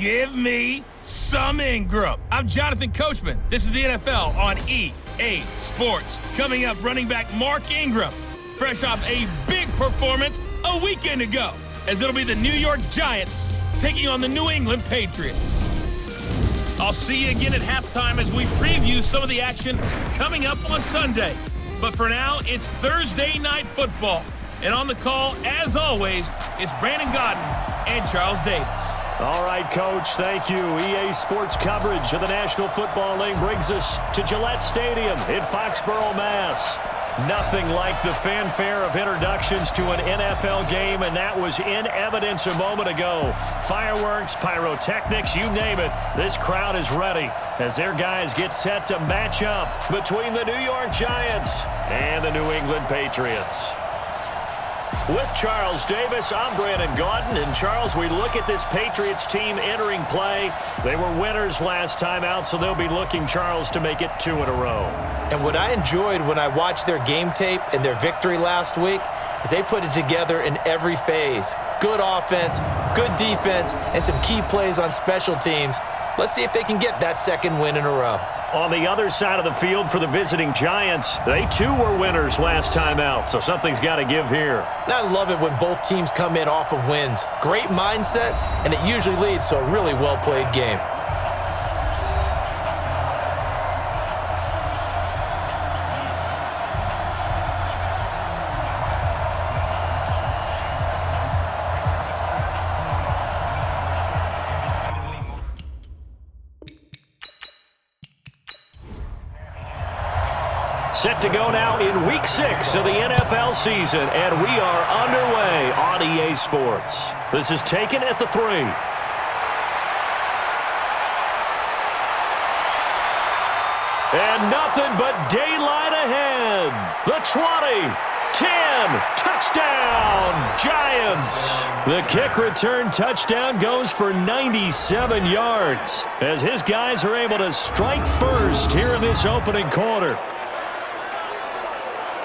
Give me some Ingram. I'm Jonathan Coachman. This is the NFL on EA Sports. Coming up, running back Mark Ingram, fresh off a big performance a weekend ago, as it'll be the New York Giants taking on the New England Patriots. I'll see you again at halftime as we preview some of the action coming up on Sunday. But for now, it's Thursday Night Football. And on the call, as always, it's Brandon Godden and Charles Davis. All right, Coach, thank you. EA Sports coverage of the National Football League brings us to Gillette Stadium in Foxborough, Mass. Nothing like the fanfare of introductions to an NFL game, and that was in evidence a moment ago. Fireworks, pyrotechnics, you name it. This crowd is ready as their guys get set to match up between the New York Giants and the New England Patriots. With Charles Davis, I'm Brandon Gaudin. And Charles, we look at this Patriots team entering play. They were winners last time out, so they'll be looking, Charles, to make it 2 in a row. And what I enjoyed when I watched their game tape and their victory last week is they put it together in every phase. Good offense, good defense, and some key plays on special teams. Let's see if they can get that second win in a row. On the other side of the field for the visiting Giants, they too were winners last time out, so something's got to give here. And I love it when both teams come in off of wins. Great mindsets, and it usually leads to a really well-played game. Set to go now in Week 6 of the NFL season, and we are underway on EA Sports. This is taken at the 3. And nothing but daylight ahead. The 20, 10, touchdown, Giants. The kick return touchdown goes for 97 yards as his guys are able to strike first here in this opening quarter.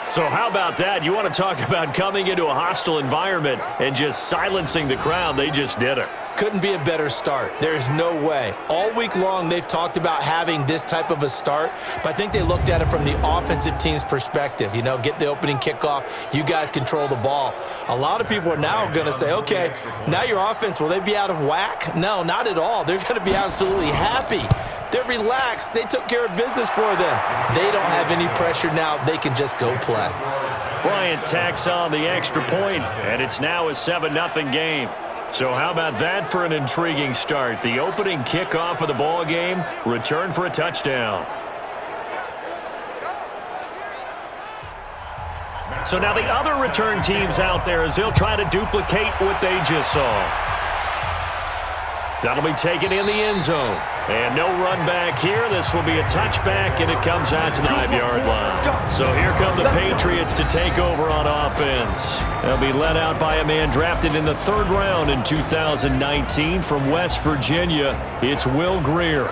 So how about that? You want to talk about coming into a hostile environment and just silencing the crowd. They just did it. Couldn't be a better start. There's no way. All week long, they've talked about having this type of a start, but I think they looked at it from the offensive team's perspective. You know, get the opening kickoff. You guys control the ball. A lot of people are now going to say, okay, now your offense, will they be out of whack? No, not at all. They're going to be absolutely happy. They're relaxed. They took care of business for them. They don't have any pressure now. They can just go play. Bryant tacks on the extra point, and it's now a 7-0 game. So how about that for an intriguing start? The opening kickoff of the ball game, return for a touchdown. So now the other return teams out there as they'll try to duplicate what they just saw. That'll be taken in the end zone. And no run back here. This will be a touchback, and it comes out to the 5-yard line. So here come the Patriots to take over on offense. They'll be led out by a man drafted in the 3rd round in 2019 from West Virginia. It's Will Grier.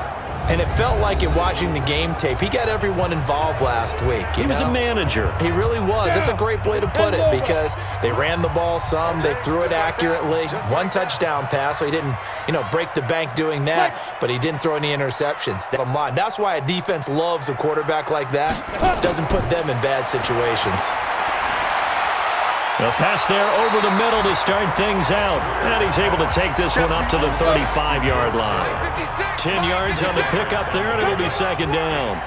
And it felt like in watching the game tape, he got everyone involved last week. He was a manager. He really was. That's a great way to put it because they ran the ball some, they threw it accurately. 1 touchdown pass, so he didn't, break the bank doing that, but he didn't throw any interceptions. That's why a defense loves a quarterback like that. Doesn't put them in bad situations. They'll pass there over the middle to start things out. And he's able to take this one up to the 35-yard line. 10 yards on the pickup there, and it'll be 2nd down.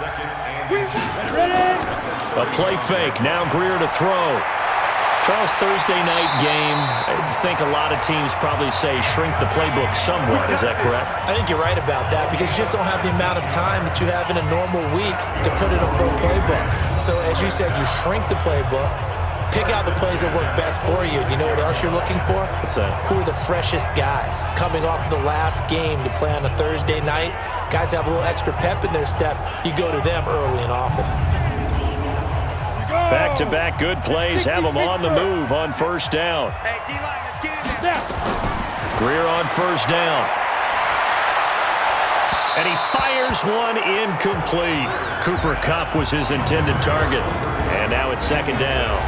A play fake. Now Grier to throw. Charles, Thursday night game, I think a lot of teams probably say shrink the playbook somewhat. Is that correct? I think you're right about that because you just don't have the amount of time that you have in a normal week to put in a full playbook. So as you said, you shrink the playbook. Pick out the plays that work best for you. You know what else you're looking for? What's that? Who are the freshest guys? Coming off the last game to play on a Thursday night, guys have a little extra pep in their step. You go to them early and often. Back-to-back good plays have them on the move on 1st down. Grier on 1st down. And he fires one incomplete. Cooper Kupp was his intended target. And now it's 2nd down.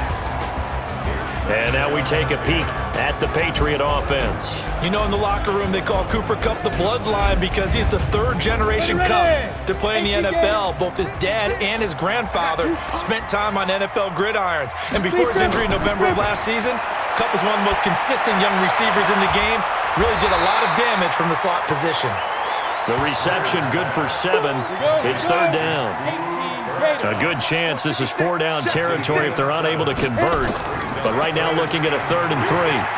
And now we take a peek at the Patriot offense. You know, in the locker room, they call Cooper Kupp the bloodline because he's the third-generation Kupp to play in the NFL. Both his dad and his grandfather spent time on NFL gridirons. And before his injury in November of last season, Kupp was one of the most consistent young receivers in the game. Really did a lot of damage from the slot position. The reception good for 7. It's third down. A good chance this is 4-down territory if they're unable to convert. But right now looking at a 3rd and 3.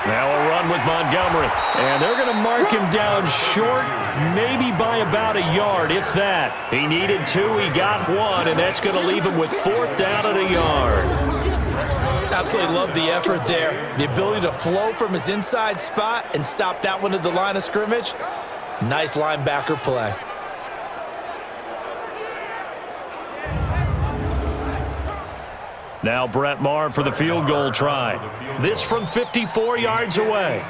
Now a run with Montgomery. And they're going to mark him down short, maybe by about a yard, if that. He needed 2, he got 1, and that's going to leave him with 4th down and a yard. Absolutely love the effort there. The ability to flow from his inside spot and stop that one at the line of scrimmage. Nice linebacker play. Now Brett Maher for the field goal try. This from 54 yards away.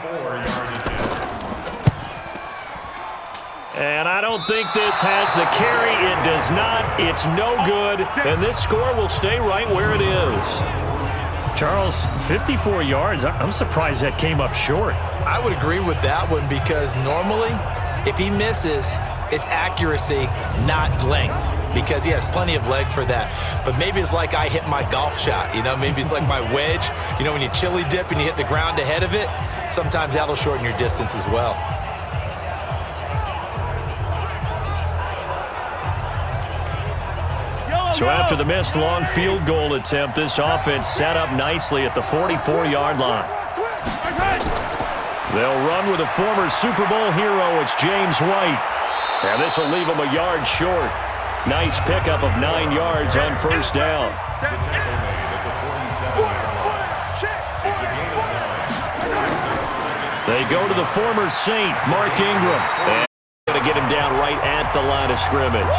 And I don't think this has the carry. It does not. It's no good. And this score will stay right where it is. Charles, 54 yards. I'm surprised that came up short. I would agree with that one because normally, if he misses, it's accuracy, not length, because he has plenty of leg for that. But maybe it's like I hit my golf shot, you know? Maybe it's like my wedge. You know, when you chili dip and you hit the ground ahead of it, sometimes that'll shorten your distance as well. So after the missed long field goal attempt, this offense set up nicely at the 44-yard line. They'll run with a former Super Bowl hero. It's James White. And this will leave him a yard short. Nice pickup of 9 yards on first down. They go to the former Saint, Mark Ingram. And going to get him down right at the line of scrimmage.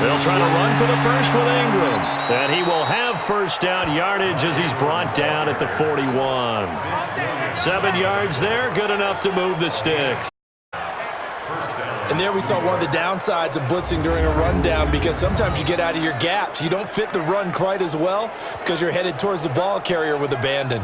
They'll try to run for the first with Ingram. And he will have first down yardage as he's brought down at the 41. 7 yards there, good enough to move the sticks. And there we saw one of the downsides of blitzing during a rundown because sometimes you get out of your gaps. You don't fit the run quite as well because you're headed towards the ball carrier with abandon.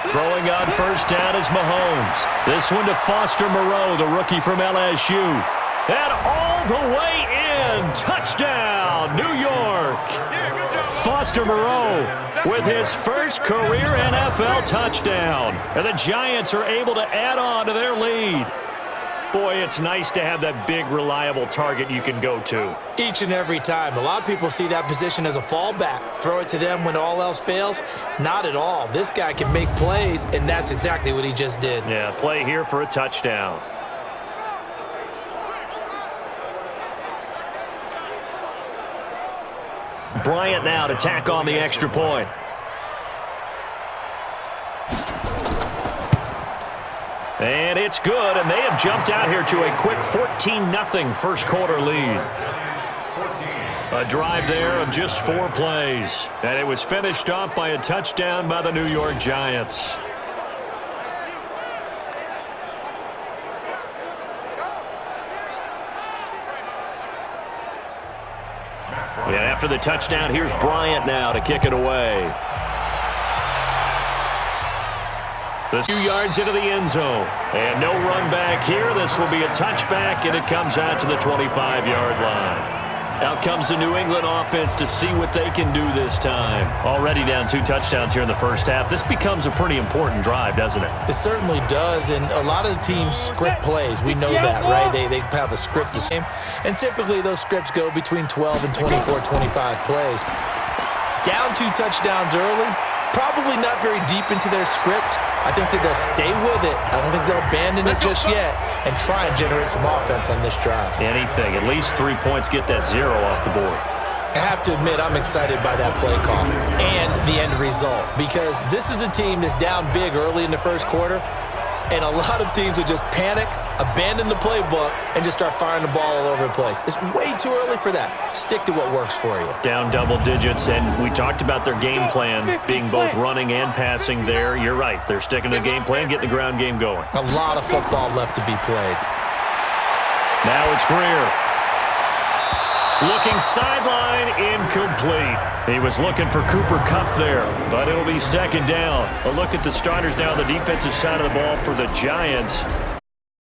Throwing on first down is Mahomes. This one to Foster Moreau, the rookie from LSU. And all the way in. Touchdown, New York. Foster Moreau with his first career NFL touchdown. And the Giants are able to add on to their lead. Boy, it's nice to have that big, reliable target you can go to. Each and every time. A lot of people see that position as a fallback. Throw it to them when all else fails. Not at all. This guy can make plays, and that's exactly what he just did. Yeah, play here for a touchdown. Bryant now to tack on the extra point. And it's good, and they have jumped out here to a quick 14-0 first quarter lead. A drive there of just 4 plays, and it was finished off by a touchdown by the New York Giants. And after the touchdown, here's Bryant now to kick it away. A few yards into the end zone. And no run back here. This will be a touchback, and it comes out to the 25-yard line. Out comes the New England offense to see what they can do this time. Already down 2 touchdowns here in the first half. This becomes a pretty important drive, doesn't it? It certainly does, and a lot of the teams script plays. We know that, right? They have a script to game, and typically those scripts go between 12 and 24, 25 plays. Down 2 touchdowns early, probably not very deep into their script. I think that they'll stay with it. I don't think they'll abandon it just yet and try and generate some offense on this drive. Anything. At least 3 points, get that 0 off the board. I have to admit, I'm excited by that play call and the end result because this is a team that's down big early in the first quarter. And a lot of teams will just panic, abandon the playbook, and just start firing the ball all over the place. It's way too early for that. Stick to what works for you. Down double digits, and we talked about their game plan being both running and passing there. You're right. They're sticking to the game plan, getting the ground game going. A lot of football left to be played. Now it's Greer. Looking sideline, incomplete. He was looking for Cooper Kupp there, but it'll be second down. A look at the starters now on the defensive side of the ball for the Giants.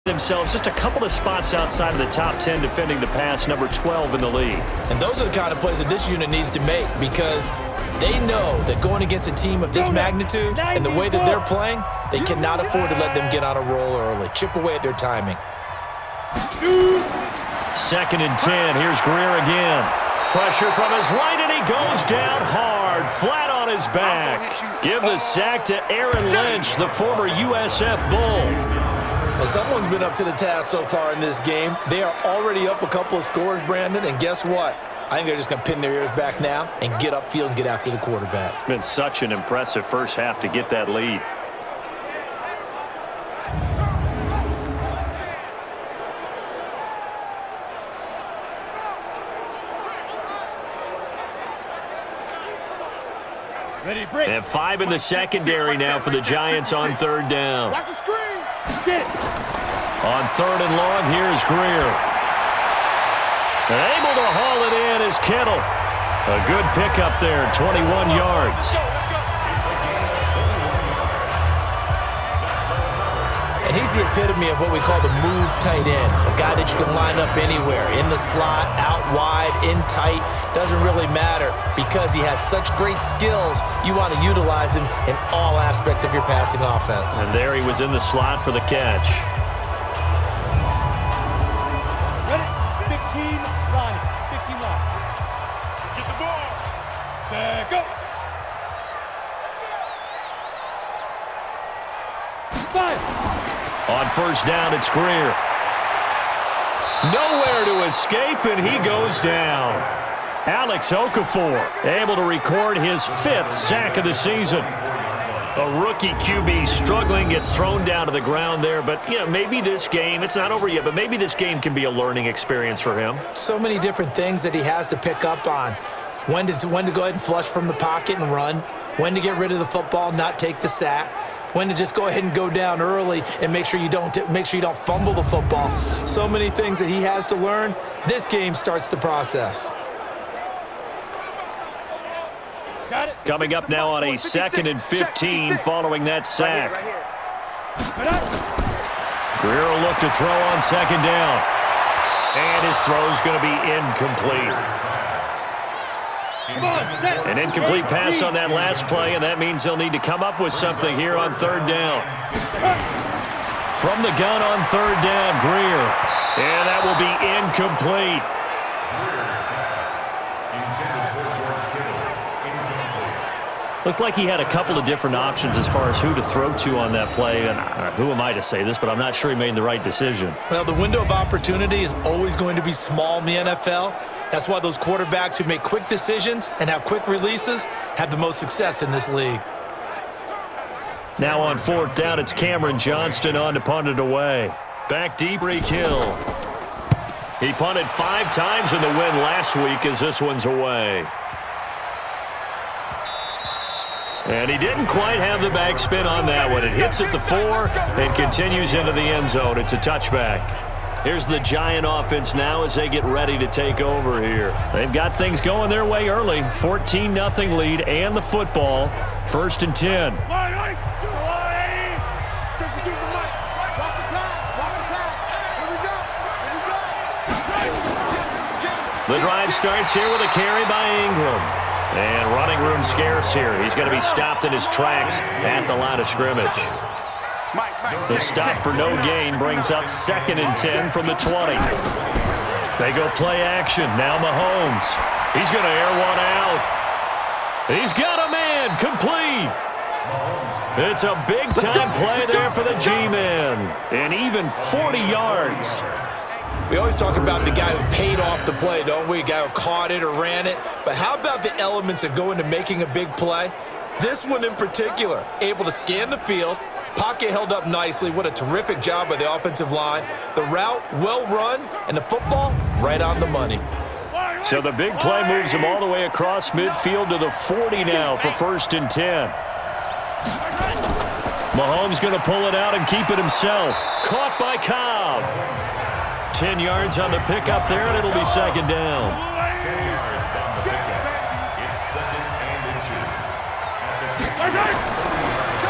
Themselves just a couple of spots outside of the top 10 defending the pass, number 12 in the league. And those are the kind of plays that this unit needs to make because they know that going against a team of this magnitude and the way that they're playing, they cannot afford to let them get on a roll early. Chip away at their timing. Second and 10. Here's Greer again. Pressure from his right, and he goes down hard, flat on his back. Give the sack to Aaron Lynch, the former USF Bull. Well, someone's been up to the task so far in this game. They are already up a couple of scores, Brandon, and guess what? I think they're just going to pin their ears back now and get upfield and get after the quarterback. Been such an impressive first half to get that lead. They have 5 in the secondary now for the Giants on third down. Watch the screen. On third and long, here's Greer. Able to haul it in is Kittle. A good pickup there, 21 yards. And he's the epitome of what we call the move tight end, a guy that you can line up anywhere, in the slot, out wide, in tight, doesn't really matter because he has such great skills. You want to utilize him in all aspects of your passing offense. And there he was in the slot for the catch. Ready? 15 line. 15 line. Get the ball. Set, go. 5. On first down, it's Greer. Nowhere to escape, and he goes down. Alex Okafor able to record his 5th sack of the season. A rookie QB struggling, gets thrown down to the ground there, but maybe this game, it's not over yet, but maybe this game can be a learning experience for him. So many different things that he has to pick up on. When to go ahead and flush from the pocket and run, when to get rid of the football, not take the sack, when to just go ahead and go down early and make sure you don't fumble the football. So many things that he has to learn. This game starts the process. Coming up now on a 2nd and 15 following that sack. Greer will look to throw on second down. And his throw's going to be incomplete. An incomplete pass on that last play, and that means they'll need to come up with something here on third down. From the gun on third down, Greer. And that will be incomplete. Looked like he had a couple of different options as far as who to throw to on that play. And who am I to say this, but I'm not sure he made the right decision. Well, the window of opportunity is always going to be small in the NFL. That's why those quarterbacks who make quick decisions and have quick releases have the most success in this league. Now on fourth down, it's Cameron Johnston on to punt it away. Back deep, Reek Hill. He punted 5 times in the win last week as this one's away. And he didn't quite have the backspin on that one. It hits at the 4 and continues into the end zone. It's a touchback. Here's the Giant offense now as they get ready to take over here. They've got things going their way early. 14-0 lead and the football. 1st and 10. The drive starts here with a carry by Ingram. And running room scarce here. He's going to be stopped in his tracks at the line of scrimmage. The stop for no gain brings up 2nd and 10 from the 20. They go play action. Now Mahomes. He's going to air one out. He's got a man. Complete. It's a big-time play there for the G-men. And even 40 yards. We always talk about the guy who paid off the play, don't we? A guy who caught it or ran it. But how about the elements that go into making a big play? This one in particular, able to scan the field, Pocket held up nicely. What a terrific job by the offensive line. The route, well run, and the football, right on the money. So the big play moves him all the way across midfield to the 40 now for 1st and 10. Mahomes going to pull it out and keep it himself. Caught by Cobb. 10 yards on the pickup there, and it'll be 2nd down. 10 yards on the pickup. It's 2nd and inches.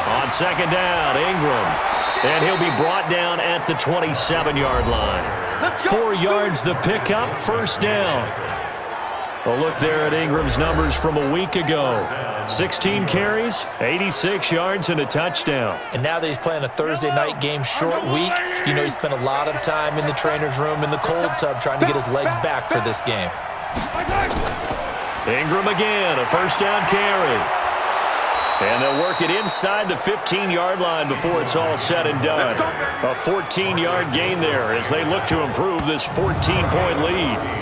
On 2nd down, Ingram. And he'll be brought down at the 27-yard line. 4 yards the pickup, 1st down. A look there at Ingram's numbers from a week ago. 16 carries, 86 yards, and a touchdown. And now that he's playing a Thursday night game, short week, you know he spent a lot of time in the trainer's room in the cold tub trying to get his legs back for this game. Ingram again, a 1st down carry. And they'll work it inside the 15-yard line before it's all said and done. A 14-yard gain there as they look to improve this 14-point lead.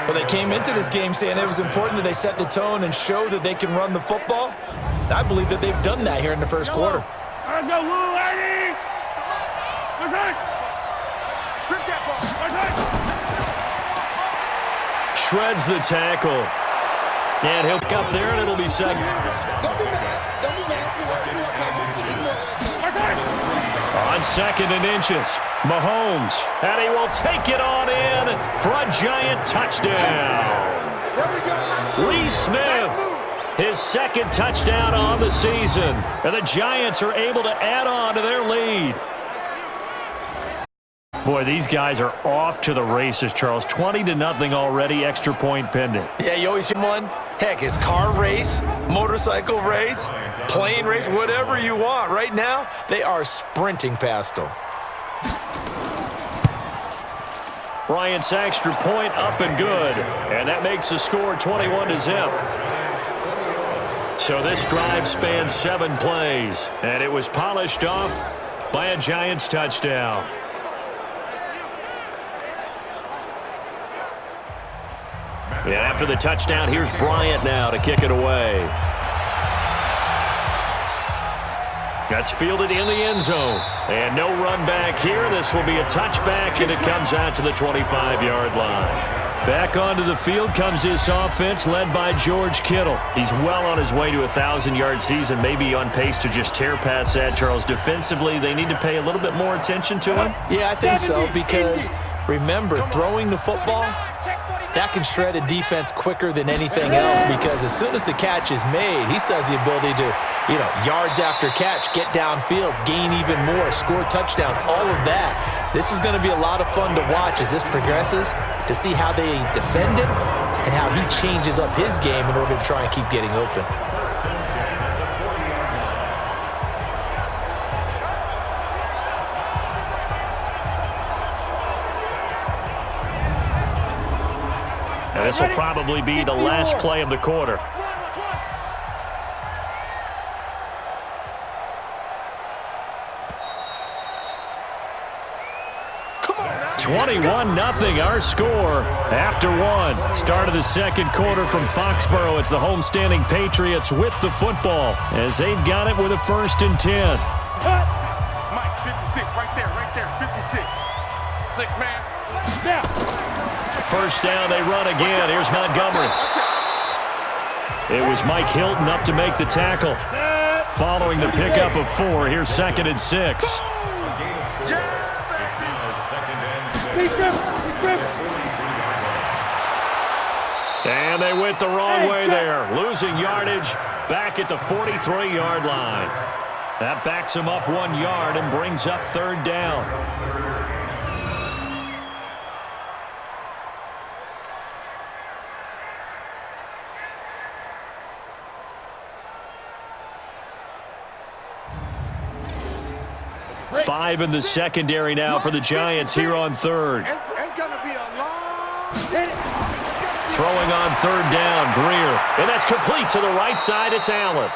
Well, they came into this game saying it was important that they set the tone and show that they can run the football. I believe that they've done that here in the first quarter. Shreds the tackle. And he'll pick up there, and it'll be 2nd. On 2nd and inches, Mahomes, and he will take it on in for a giant touchdown. Lee Smith, his 2nd touchdown on the season, and the Giants are able to add on to their lead. Boy, these guys are off to the races, Charles. 20-0 already, extra point pending. Yeah, you always hear one. Heck, it's car race, motorcycle race, plane race, whatever you want. Right now, they are sprinting past them. Bryant's extra point up and good. And that makes the score 21-0. So this drive spans 7 plays. And it was polished off by a Giants touchdown. And after the touchdown, here's Bryant now to kick it away. That's fielded in the end zone. And no run back here. This will be a touchback, and it comes out to the 25-yard line. Back onto the field comes this offense led by George Kittle. He's well on his way to a 1,000-yard season, maybe on pace to just tear past that, Charles. Defensively, they need to pay a little bit more attention to him. Yeah, I think so, because remember, throwing the football, that can shred a defense quicker than anything else, because as soon as the catch is made, he still has the ability to, yards after catch, get downfield, gain even more, score touchdowns, all of that. This is going to be a lot of fun to watch as this progresses, to see how they defend him and how he changes up his game in order to try and keep getting open. And this will probably be the last play of the quarter. 21-0 our score after 1. Start of the second quarter from Foxborough. It's the homestanding Patriots with the football as they've got it with a 1st and 10. Mike, 56, right there, 56. 6 man. Now. 1st down, they run again. Here's Montgomery. It was Mike Hilton up to make the tackle. Following the pickup of 4, here's 2nd and 6. And they went the wrong way there. Losing yardage back at the 43-yard line. That backs him up 1 yard and brings up 3rd down. Five in the secondary now for the Giants here on 3rd. It's going to be a long... Throwing on 3rd down, Greer. And that's complete to the right side. It's Allen.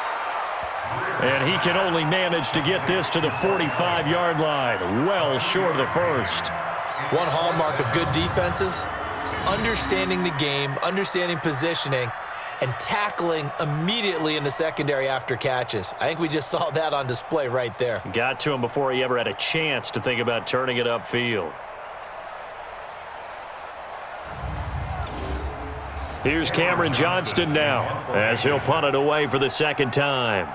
And he can only manage to get this to the 45-yard line. Well short of the 1st. One hallmark of good defenses is understanding the game, understanding positioning, and tackling immediately in the secondary after catches. I think we just saw that on display right there. Got to him before he ever had a chance to think about turning it upfield. Here's Cameron Johnston now as he'll punt it away for the second time.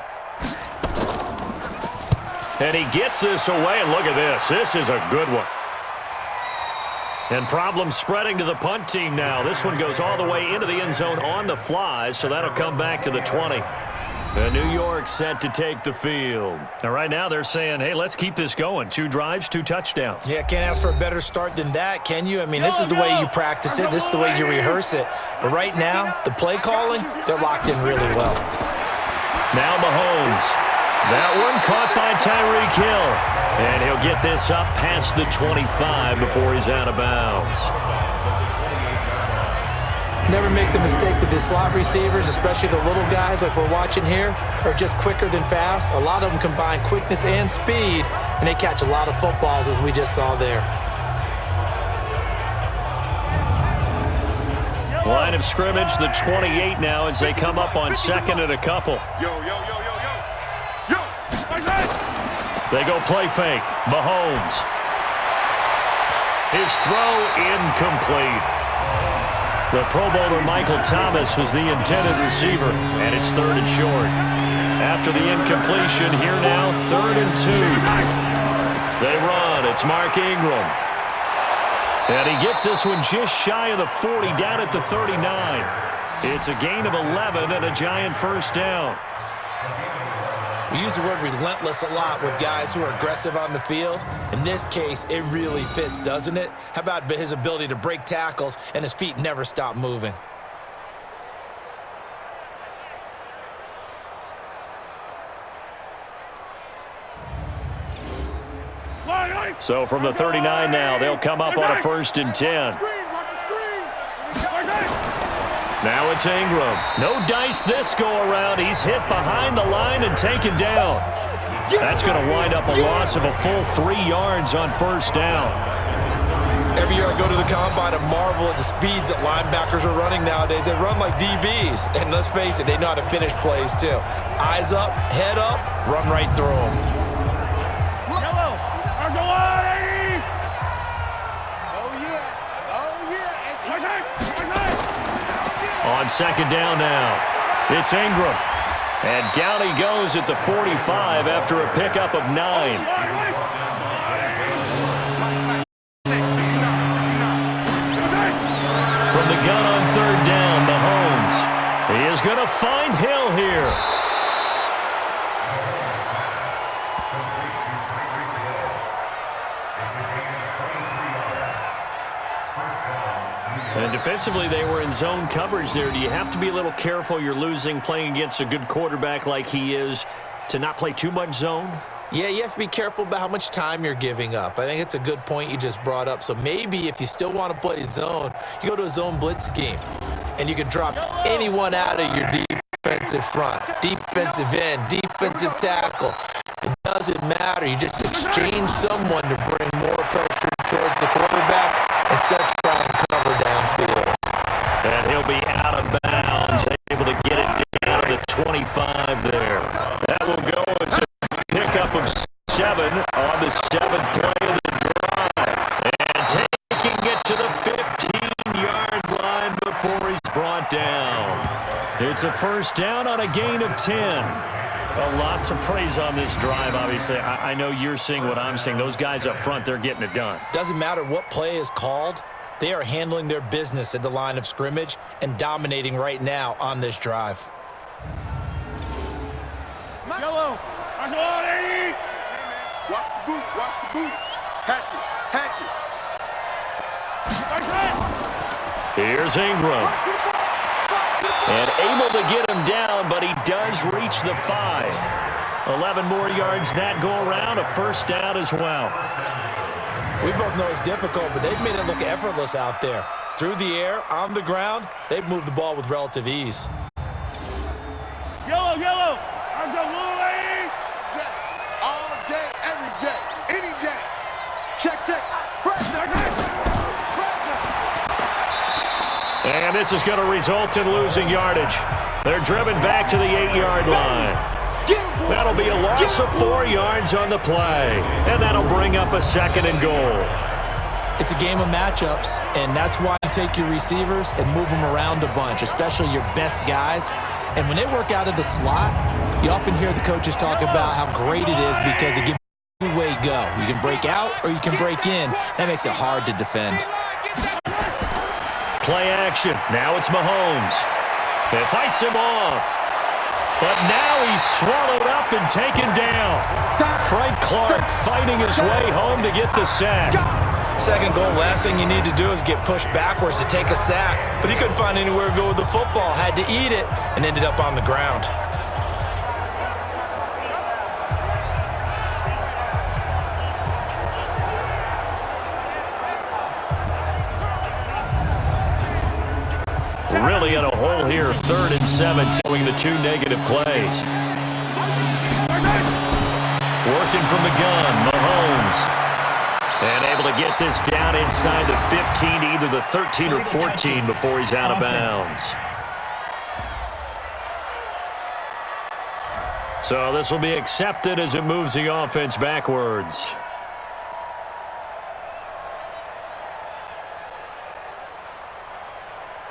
And he gets this away, and look at this. This is a good one. And problems spreading to the punt team now. This one goes all the way into the end zone on the fly, so that'll come back to the 20. And New York set to take the field. And right now they're saying, hey, let's keep this going. 2 drives, 2 touchdowns. Yeah, can't ask for a better start than that, can you? I mean, this is the way you practice it. This is the way you rehearse it. But right now, the play calling, they're locked in really well. Now Mahomes. That one caught by Tyreek Hill. And he'll get this up past the 25 before he's out of bounds. Never make the mistake that the slot receivers, especially the little guys like we're watching here, are just quicker than fast. A lot of them combine quickness and speed, and they catch a lot of footballs, as we just saw there. Line of scrimmage, the 28 now as they come up on second and a couple. They go play fake. Mahomes. His throw incomplete. The Pro Bowler Michael Thomas was the intended receiver, and it's 3rd and short. After the incompletion, here now, 3rd and 2. They run. It's Mark Ingram. And he gets this one just shy of the 40, down at the 39. It's a gain of 11 and a giant first down. We use the word relentless a lot with guys who are aggressive on the field. In this case, it really fits, doesn't it? How about his ability to break tackles and his feet never stop moving? So from the 39 now, they'll come up on a 1st and 10. Now it's Ingram. No dice this go-around. He's hit behind the line and taken down. That's going to wind up a loss of a full 3 yards on 1st down. Every year I go to the combine and marvel at the speeds that linebackers are running nowadays. They run like DBs. And let's face it, they know how to finish plays too. Eyes up, head up, run right through them. On 2nd down now, it's Ingram. And down he goes at the 45 after a pickup of 9. From the gun on 3rd down, Mahomes. He is going to find Hill here. And defensively, they were in zone coverage there. Do you have to be a little careful? You're losing, playing against a good quarterback like he is, to not play too much zone? Yeah, you have to be careful about how much time you're giving up. I think it's a good point you just brought up. So maybe if you still want to play zone, you go to a zone blitz scheme, and you can drop anyone out of your defensive front, defensive end, defensive tackle. It doesn't matter. You just exchange someone to bring more pressure towards the quarterback instead of trying to cover downfield. And he'll be out of bounds, able to get it down to the 25 there. That will go as a pickup of 7 on the 7th play of the drive. And taking it to the 15-yard line before he's brought down. It's a 1st down on a gain of 10. Well, lots of praise on this drive, obviously. I know you're seeing what I'm seeing. Those guys up front, they're getting it done. Doesn't matter what play is called. They are handling their business at the line of scrimmage and dominating right now on this drive. Yellow. Watch the boot. Watch the boot. Hatch it. Here's Ingram. And able to get him down, but he does reach the 5. 11 more yards that go around, a 1st down as well. We both know it's difficult, but they've made it look effortless out there. Through the air, on the ground, they've moved the ball with relative ease. Yellow. I'm the Louie. All day, every day, any day. Check. And this is going to result in losing yardage. They're driven back to the 8-yard line. That'll be a loss of 4 yards on the play. And that'll bring up a 2nd and goal. It's a game of matchups, and that's why you take your receivers and move them around a bunch, especially your best guys. And when they work out of the slot, you often hear the coaches talk about how great it is because it gives you a way to go. You can break out or you can break in. That makes it hard to defend. Play action. Now it's Mahomes. It fights him off. But now he's swallowed up and taken down. Frank Clark fighting his way home to get the sack. 2nd goal, last thing you need to do is get pushed backwards to take a sack. But he couldn't find anywhere to go with the football. Had to eat it and ended up on the ground. Really in a hole here, 3rd and 7, doing the 2 negative plays. Working from the gun, Mahomes. And able to get this down inside the 15, either the 13 or 14 before he's out of bounds. So this will be accepted as it moves the offense backwards.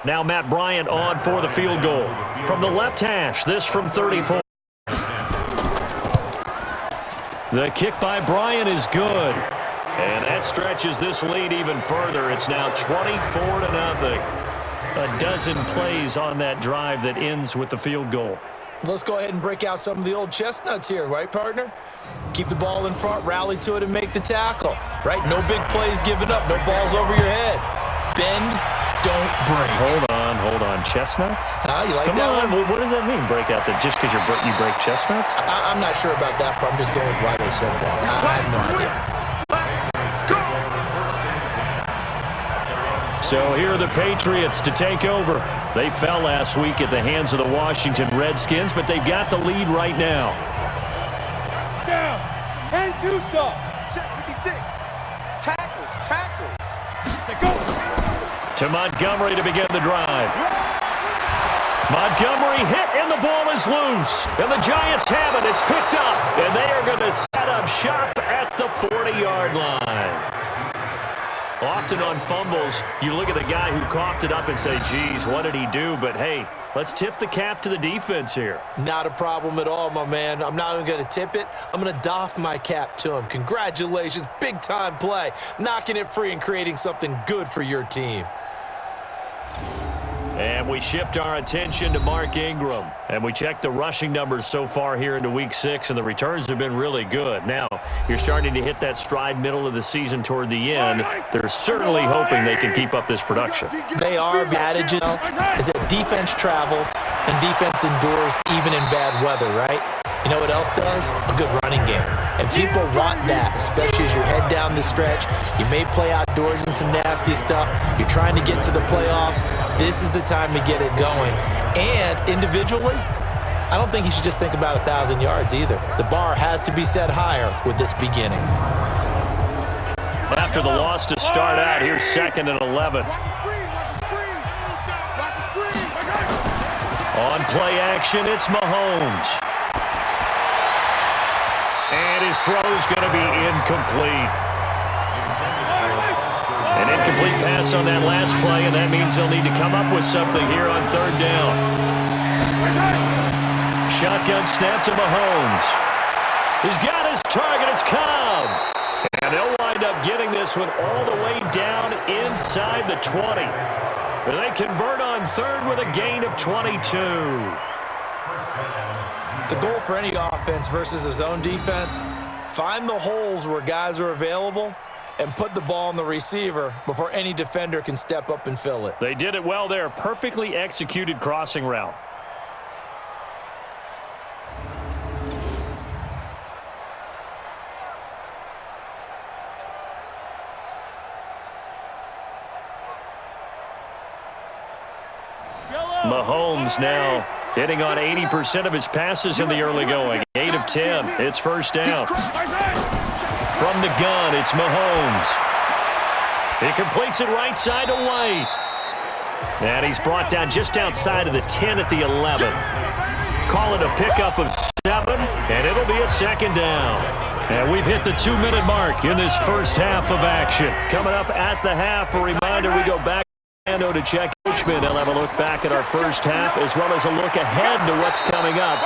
Now Matt Bryant on for the field goal. From the left hash, this from 34. The kick by Bryant is good. And that stretches this lead even further. It's now 24-0. A dozen plays on that drive that ends with the field goal. Let's go ahead and break out some of the old chestnuts here, right, partner? Keep the ball in front, rally to it, and make the tackle, right? No big plays given up, no balls over your head. Bend, don't break. Hold on. Chestnuts? You like Come that on. one? What does that mean, break out that just because you break chestnuts? I'm not sure about that, but I'm just going with why they said that. I have no idea. So here are the Patriots to take over. They fell last week at the hands of the Washington Redskins, but they've got the lead right now. Down. And 2 stop. Check 56. Tackle. Go. To Montgomery to begin the drive. Montgomery hit, and the ball is loose. And the Giants have it. It's picked up. And they are going to set up shop at the 40-yard line. Often on fumbles, you look at the guy who coughed it up and say, geez, what did he do? But, hey, let's tip the cap to the defense here. Not a problem at all, my man. I'm not even going to tip it. I'm going to doff my cap to him. Congratulations. Big-time play. Knocking it free and creating something good for your team. And we shift our attention to Mark Ingram. And we check the rushing numbers so far here into Week 6, and the returns have been really good. Now, you're starting to hit that stride middle of the season toward the end. They're certainly hoping they can keep up this production. They are. The adage is that defense travels and defense endures even in bad weather, right? You know what else does? A good running game. And people want that, especially as you head down the stretch. You may play outdoors in some nasty stuff. You're trying to get to the playoffs. This is the time to get it going. And individually, I don't think you should just think about 1,000 yards either. The bar has to be set higher with this beginning. After the loss to start out, here's 2nd and 11. On play action, it's Mahomes. And his throw's going to be incomplete. An incomplete pass on that last play, and that means they'll need to come up with something here on 3rd down. Shotgun snap to Mahomes. He's got his target. It's Cobb. And they'll wind up getting this one all the way down inside the 20. They convert on 3rd with a gain of 22. The goal for any offense versus his own defense, find the holes where guys are available and put the ball on the receiver before any defender can step up and fill it. They did it well there. Perfectly executed crossing route. Mahomes now hitting on 80% of his passes in the early going. 8 of 10. It's 1st down. From the gun, it's Mahomes. He completes it right side to White. And he's brought down just outside of the 10 at the 11. Call it a pickup of 7, and it'll be a second down. And we've hit the 2-minute mark in this first half of action. Coming up at the half, a reminder, we go back to check Coachman. They'll have a look back at our first half as well as a look ahead to what's coming up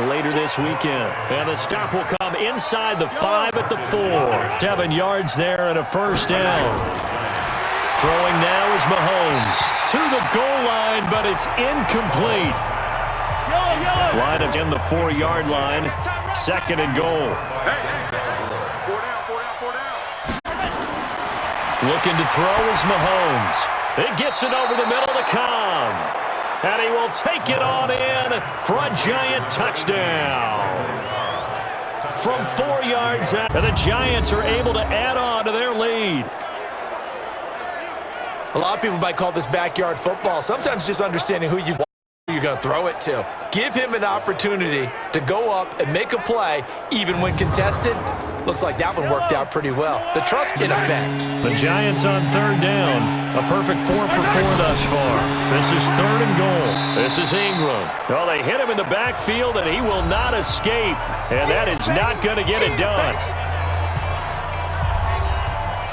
later this weekend. And the stop will come inside the 5 at the 4. 7 yards there and a first down. Throwing now is Mahomes to the goal line, but it's incomplete. Line of in the 4-yard line. Second and goal. Looking to throw is Mahomes. It gets it over the middle to Cobb. And he will take it on in for a giant touchdown. From 4 yards out, and the Giants are able to add on to their lead. A lot of people might call this backyard football. Sometimes just understanding who you're going to throw it to. Give him an opportunity to go up and make a play, even when contested. Looks like that one worked out pretty well. The trust in effect. The Giants on third down. A perfect 4 for 4 thus far. This is third and goal. This is Ingram. Well, they hit him in the backfield, and he will not escape. And that is not going to get it done.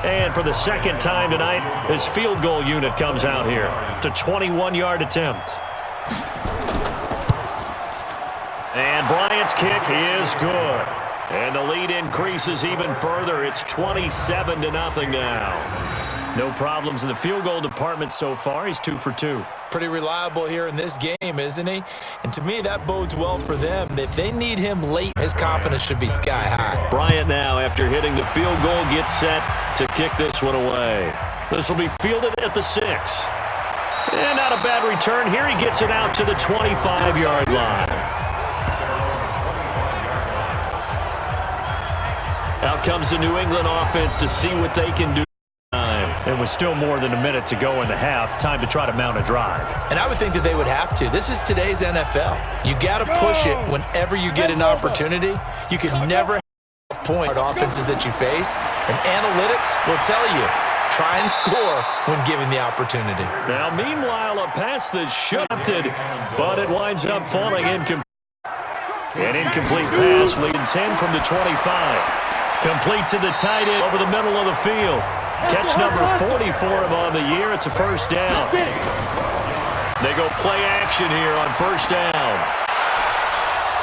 And for the second time tonight, his field goal unit comes out here. It's a 21-yard attempt. And Bryant's kick is good. And the lead increases even further. It's 27-0 now. No problems in the field goal department so far. He's 2 for 2. Pretty reliable here in this game, isn't he? And to me, that bodes well for them. If they need him late, his confidence should be sky high. Bryant now, after hitting the field goal, gets set to kick this one away. This will be fielded at the 6. And not a bad return here. He gets it out to the 25-yard line. Out comes the New England offense to see what they can do. And with still more than a minute to go in the half, time to try to mount a drive. And I would think that they would have to. This is today's NFL. You got to push it whenever you get an opportunity. You can never have point offenses that you face. And analytics will tell you, try and score when given the opportunity. Now, meanwhile, a pass that's shifted, but it winds up falling incomplete. An incomplete pass, leading 10 from the 25. Complete to the tight end over the middle of the field. Catch number 40 for him on the year. It's a first down. They go play action here on first down.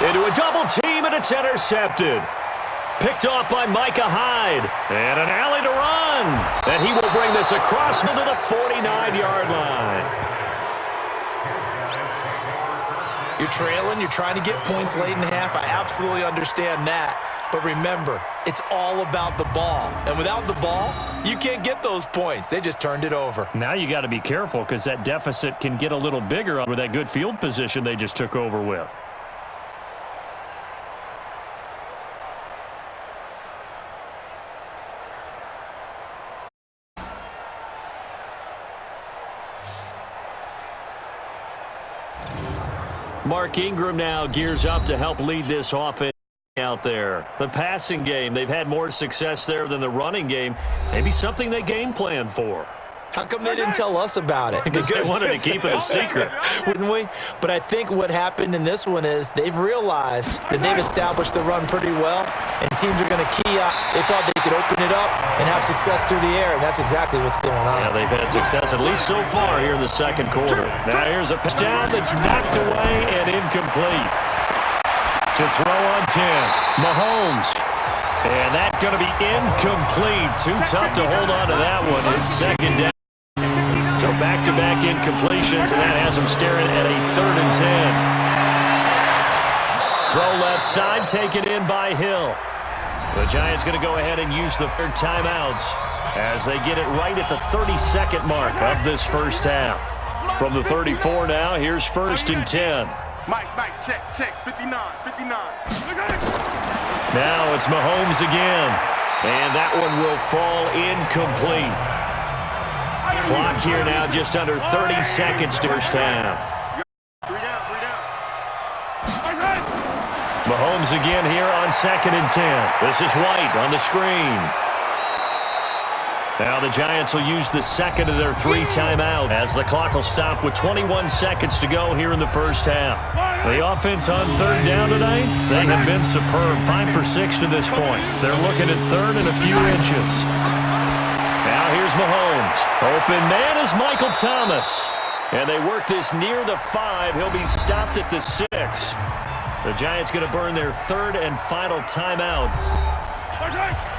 Into a double team, and it's intercepted. Picked off by Micah Hyde. And an alley to run. And he will bring this across to the 49-yard line. You're trailing. You're trying to get points late in the half. I absolutely understand that. But remember, it's all about the ball. And without the ball, you can't get those points. They just turned it over. Now you got to be careful because that deficit can get a little bigger with that good field position they just took over with. Mark Ingram now gears up to help lead this offense out there. The passing game, they've had more success there than the running game. Maybe something they game plan for. How come they didn't tell us about it? Because they wanted to keep it a secret. Wouldn't we? But I think what happened in this one is they've realized that they've established the run pretty well, and teams are going to key out. They thought they could open it up and have success through the air, and that's exactly what's going on. Yeah, they've had success, at least so far here in the second quarter. Now here's a pass down that's knocked away and incomplete. To throw on 10, Mahomes. And that's going to be incomplete. Too tough to hold on to that one. It's second down. So back-to-back incompletions, and that has them staring at a 3rd and 10. Throw left side, taken in by Hill. The Giants going to go ahead and use the third timeouts as they get it right at the 32nd mark of this first half. From the 34 now, here's 1st and 10. Mike, check, 59. Now it's Mahomes again, and that one will fall incomplete. Clock here now just under 30 seconds to first half. 3 down. Mahomes again here on 2nd and 10. This is White on the screen. Now the Giants will use the second of their 3 timeouts as the clock will stop with 21 seconds to go here in the first half. The offense on third down tonight, they have been superb. 5 for 6 to this point. They're looking at third and a few inches. Now here's Mahomes. Open man is Michael Thomas. And they work this near the 5. He'll be stopped at the 6. The Giants going to burn their third and final timeout,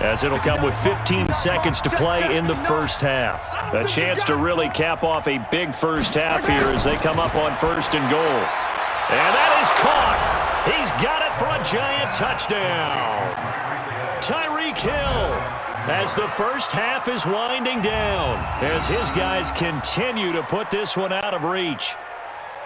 as it'll come with 15 seconds to play in the first half. A chance to really cap off a big first half here as they come up on first and goal. And that is caught. He's got it for a Giant touchdown. Tyreek Hill, as the first half is winding down, as his guys continue to put this one out of reach.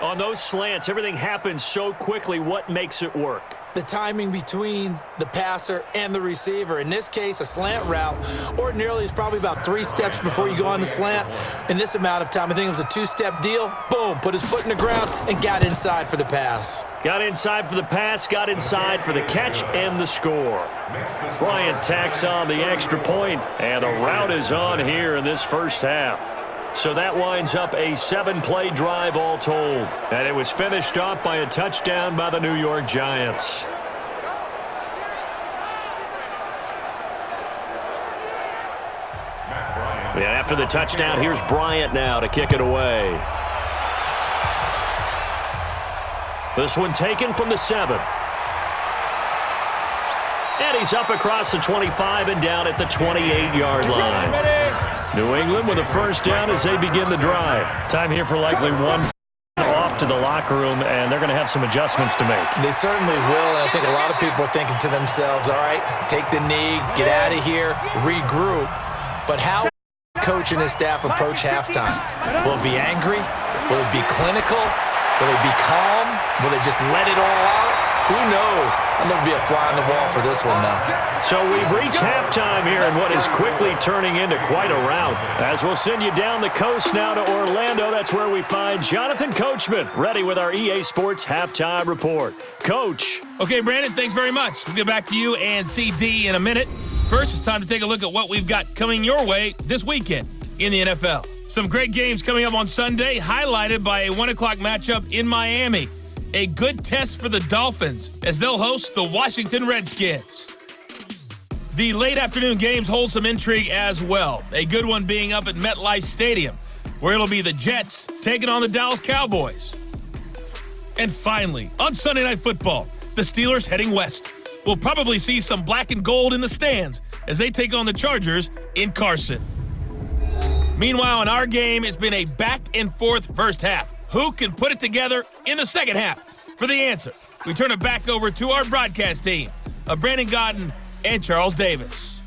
On those slants, everything happens so quickly. What makes it work? The timing between the passer and the receiver. In this case, a slant route ordinarily is probably about 3 steps before you go on the slant. In this amount of time, I think it was a 2-step deal. Boom, put his foot in the ground and got inside for the pass. Got inside for the pass, got inside for the catch and the score. Bryant tacks on the extra point, and the route is on here in this first half. So that winds up a 7-play drive all told. And it was finished off by a touchdown by the New York Giants. And after the touchdown, here's Bryant now to kick it away. This one taken from the 7. And he's up across the 25 and down at the 28-yard line. New England with a first down as they begin the drive. Time here for likely one off to the locker room, and they're going to have some adjustments to make. They certainly will, and I think a lot of people are thinking to themselves, all right, take the knee, get out of here, regroup. But how will coach and his staff approach halftime? Will it be angry? Will it be clinical? Will it be calm? Will they just let it all out? Who knows? I'm going to be a fly on the wall for this one, though. So we've reached halftime here in what is quickly turning into quite a rout. As we'll send you down the coast now to Orlando, that's where we find Jonathan Coachman, ready with our EA Sports Halftime Report. Coach. Okay, Brandon, thanks very much. We'll get back to you and CD in a minute. First, it's time to take a look at what we've got coming your way this weekend in the NFL. Some great games coming up on Sunday, highlighted by a 1 o'clock matchup in Miami. A good test for the Dolphins as they'll host the Washington Redskins. The late afternoon games hold some intrigue as well. A good one being up at MetLife Stadium, where it'll be the Jets taking on the Dallas Cowboys. And finally, on Sunday Night Football, the Steelers heading west. We'll probably see some black and gold in the stands as they take on the Chargers in Carson. Meanwhile, in our game, it's been a back-and-forth first half. Who can put it together in the second half? For the answer, we turn it back over to our broadcast team of Brandon Godden and Charles Davis.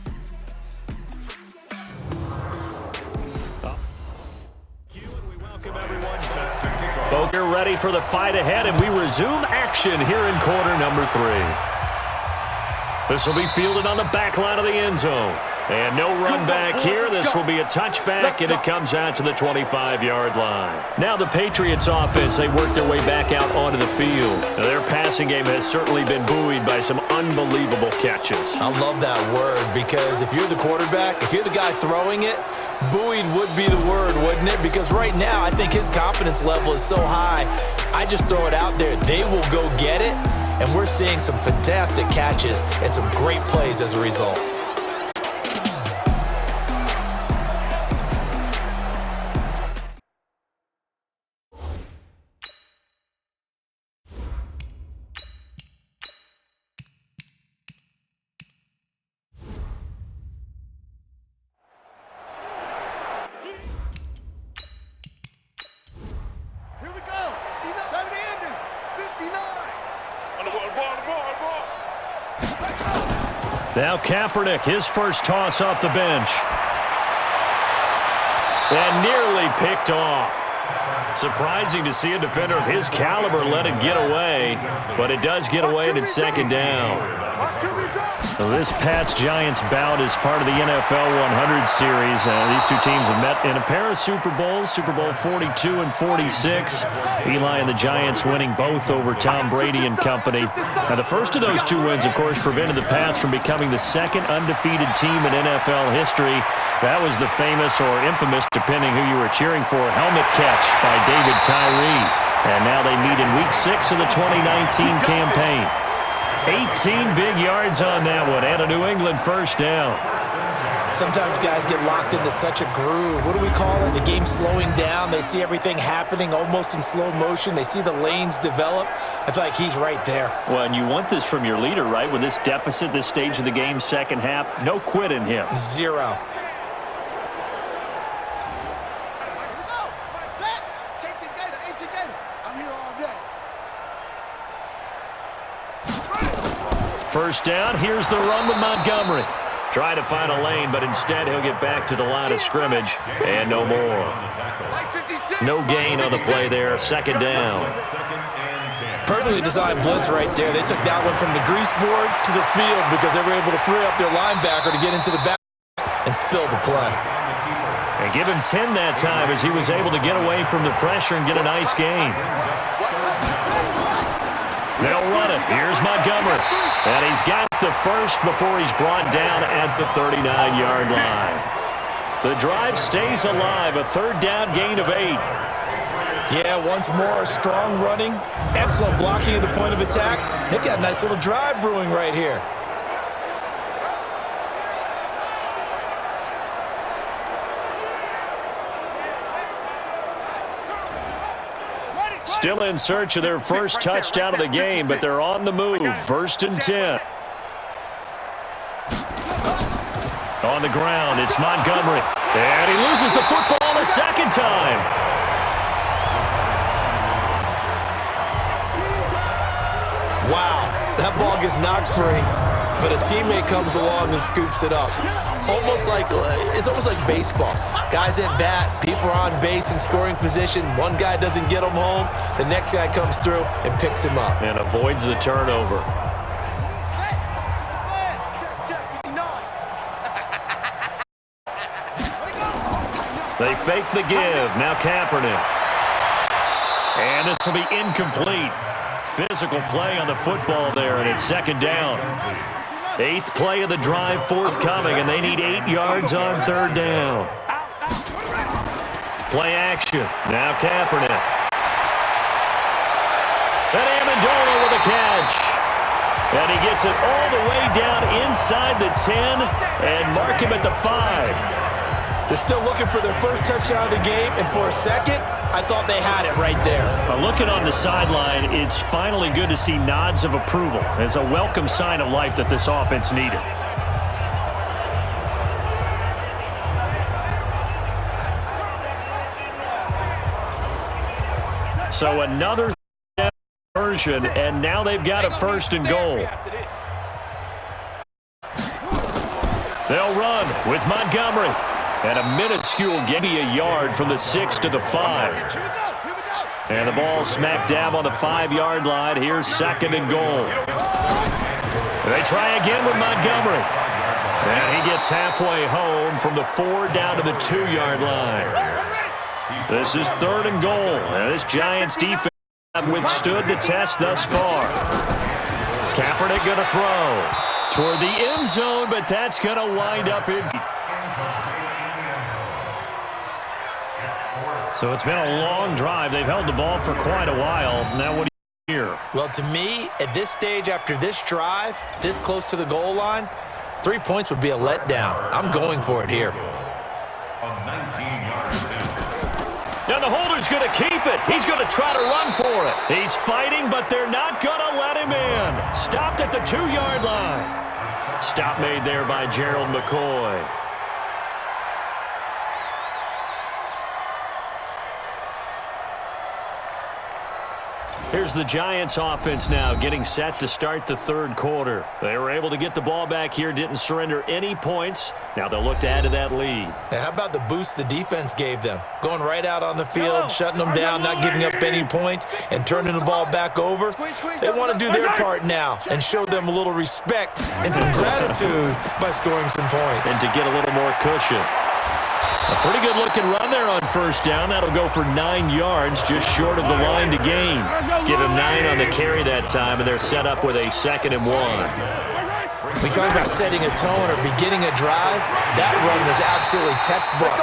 Both are ready for the fight ahead, and we resume action here in quarter number 3. This will be fielded on the back line of the end zone. And no run back here. This will be a touchback, and it comes out to the 25-yard line. Now the Patriots offense, they work their way back out onto the field. Now, their passing game has certainly been buoyed by some unbelievable catches. I love that word because if you're the quarterback, if you're the guy throwing it, buoyed would be the word, wouldn't it? Because right now, I think his confidence level is so high. I just throw it out there. They will go get it, and we're seeing some fantastic catches and some great plays as a result. Now Kaepernick, his first toss off the bench. And nearly picked off. Surprising to see a defender of his caliber let it get away, but it does get away and it's second down. Well, this Pats-Giants bout is part of the NFL 100 series. These two teams have met in a pair of Super Bowls, Super Bowl 42 and 46. Eli and the Giants winning both over Tom Brady and company. Now, the first of those two wins, of course, prevented the Pats from becoming the second undefeated team in NFL history. That was the famous or infamous, depending who you were cheering for, helmet catch by David Tyree. And now they meet in Week 6 of the 2019 campaign. 18 big yards on that one, and a New England first down. Sometimes guys get locked into such a groove. What do we call it? The game slowing down. They see everything happening almost in slow motion. They see the lanes develop. I feel like he's right there. Well, and you want this from your leader, right? With this deficit, this stage of the game, second half, no quit in him. Zero. First down, here's the run with Montgomery. Trying to find a lane, but instead he'll get back to the line of scrimmage, and no more. No gain on the play there, second down. Perfectly designed blitz right there. They took that one from the grease board to the field because they were able to free up their linebacker to get into the back and spill the play. And give him 10 that time as he was able to get away from the pressure and get a nice gain. They'll run it. Here's Montgomery. And he's got the first before he's brought down at the 39-yard line. The drive stays alive. A third down gain of 8. Yeah, once more, strong running. Excellent blocking at the point of attack. They've got a nice little drive brewing right here. Still in search of their first touchdown of the game, but they're on the move. First and 10. On the ground, it's Montgomery. And he loses the football a second time. Wow, that ball gets knocked free, but a teammate comes along and scoops it up. It's almost like baseball. Guys at bat, people are on base in scoring position. One guy doesn't get him home. The next guy comes through and picks him up. And avoids the turnover. They fake the give. Now Kaepernick. And this will be incomplete. Physical play on the football there, and it's second down. 8th play of the drive forthcoming, and they need 8 yards on third down. Play action. Now Kaepernick. And Amendola with a catch. And he gets it all the way down inside the 10 and mark him at the 5. They're still looking for their first touchdown of the game, and for a second, I thought they had it right there. Looking on the sideline, it's finally good to see nods of approval as a welcome sign of life that this offense needed. So another version, and now they've got a first and goal. They'll run with Montgomery. And a minuscule maybe a yard from the 6 to the 5. And the ball smack dab on the 5-yard line. Here's second and goal. They try again with Montgomery. And he gets halfway home from the 4 down to the 2-yard line. This is third and goal. And this Giants defense have withstood the test thus far. Kaepernick going to throw toward the end zone, but that's going to wind up in. So it's been a long drive. They've held the ball for quite a while. Now what do you hear? Well, to me, at this stage, after this drive, this close to the goal line, 3 points would be a letdown. I'm going for it here. Now the holder's going to keep it. He's going to try to run for it. He's fighting, but they're not going to let him in. Stopped at the 2-yard line. Stop made there by Gerald McCoy. Here's the Giants offense now getting set to start the third quarter. They were able to get the ball back here, didn't surrender any points. Now they'll look to add to that lead. Now, how about the boost the defense gave them? Going right out on the field, shutting them down, not giving up any points, and turning the ball back over. They want to do their part now and show them a little respect and some gratitude by scoring some points. And to get a little more cushion. A pretty good-looking run there on first down. That'll go for 9 yards, just short of the line to gain. Give him 9 on the carry that time, and they're set up with a 2nd and 1. We talk about setting a tone or beginning a drive. That run was absolutely textbook.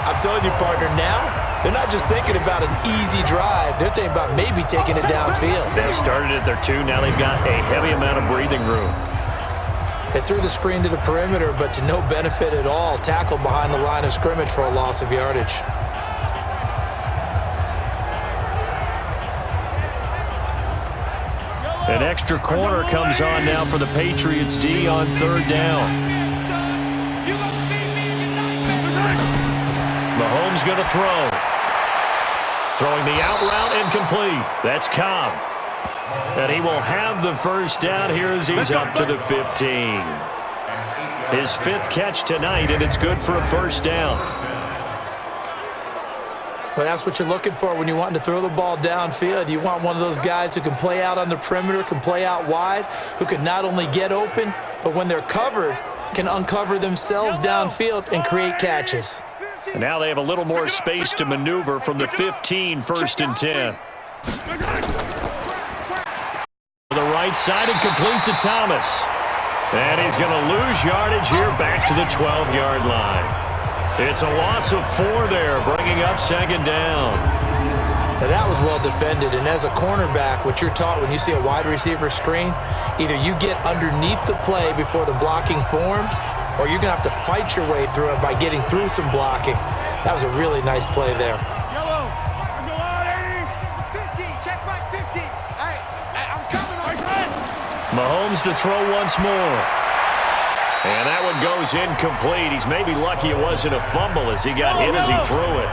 I'm telling you, partner, now they're not just thinking about an easy drive. They're thinking about maybe taking it downfield. They started at their 2. Now they've got a heavy amount of breathing room. They threw the screen to the perimeter, but to no benefit at all. Tackled behind the line of scrimmage for a loss of yardage. An extra corner comes on now for the Patriots D on 3rd down. Mahomes going to throw. Throwing the out route incomplete. That's Cobb. And he will have the first down here as he's up to the 15. His 5th catch tonight, and it's good for a first down. Well, that's what you're looking for when you're wanting to throw the ball downfield. You want one of those guys who can play out on the perimeter, can play out wide, who can not only get open, but when they're covered, can uncover themselves downfield and create catches. And now they have a little more space to maneuver from the 15, 1st and 10. The right side and complete to Thomas. And he's going to lose yardage here back to the 12-yard line. It's a loss of 4 there, bringing up 2nd down. Now that was well defended, and as a cornerback, what you're taught when you see a wide receiver screen, either you get underneath the play before the blocking forms, or you're going to have to fight your way through it by getting through some blocking. That was a really nice play there. Mahomes to throw once more. And that one goes incomplete. He's maybe lucky it wasn't a fumble as he got hit as he threw it.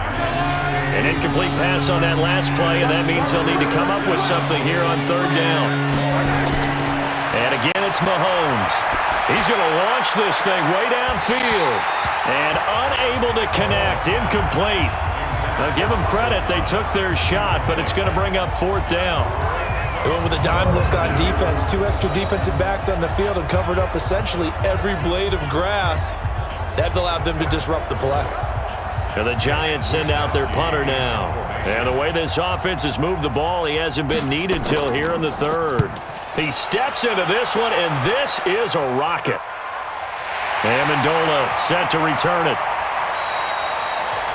An incomplete pass on that last play, and that means he'll need to come up with something here on 3rd down. And again, it's Mahomes. He's going to launch this thing way downfield. And unable to connect. Incomplete. Now, give them credit. They took their shot, but it's going to bring up 4th down. They went with a dime look on defense. 2 extra defensive backs on the field and covered up essentially every blade of grass. That allowed them to disrupt the play. And the Giants send out their punter now. And the way this offense has moved the ball, he hasn't been needed till here in the 3rd. He steps into this one, and this is a rocket. Amendola set to return it.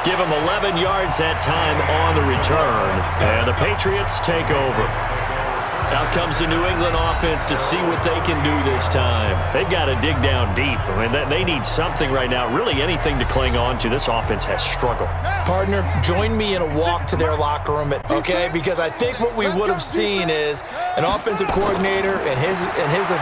Give him 11 yards that time on the return. And the Patriots take over. Out comes the New England offense to see what they can do this time. They've got to dig down deep. I mean, they need something right now, really anything to cling on to. This offense has struggled. Partner, join me in a walk to their locker room, okay? Because I think what we would have seen is an offensive coordinator and his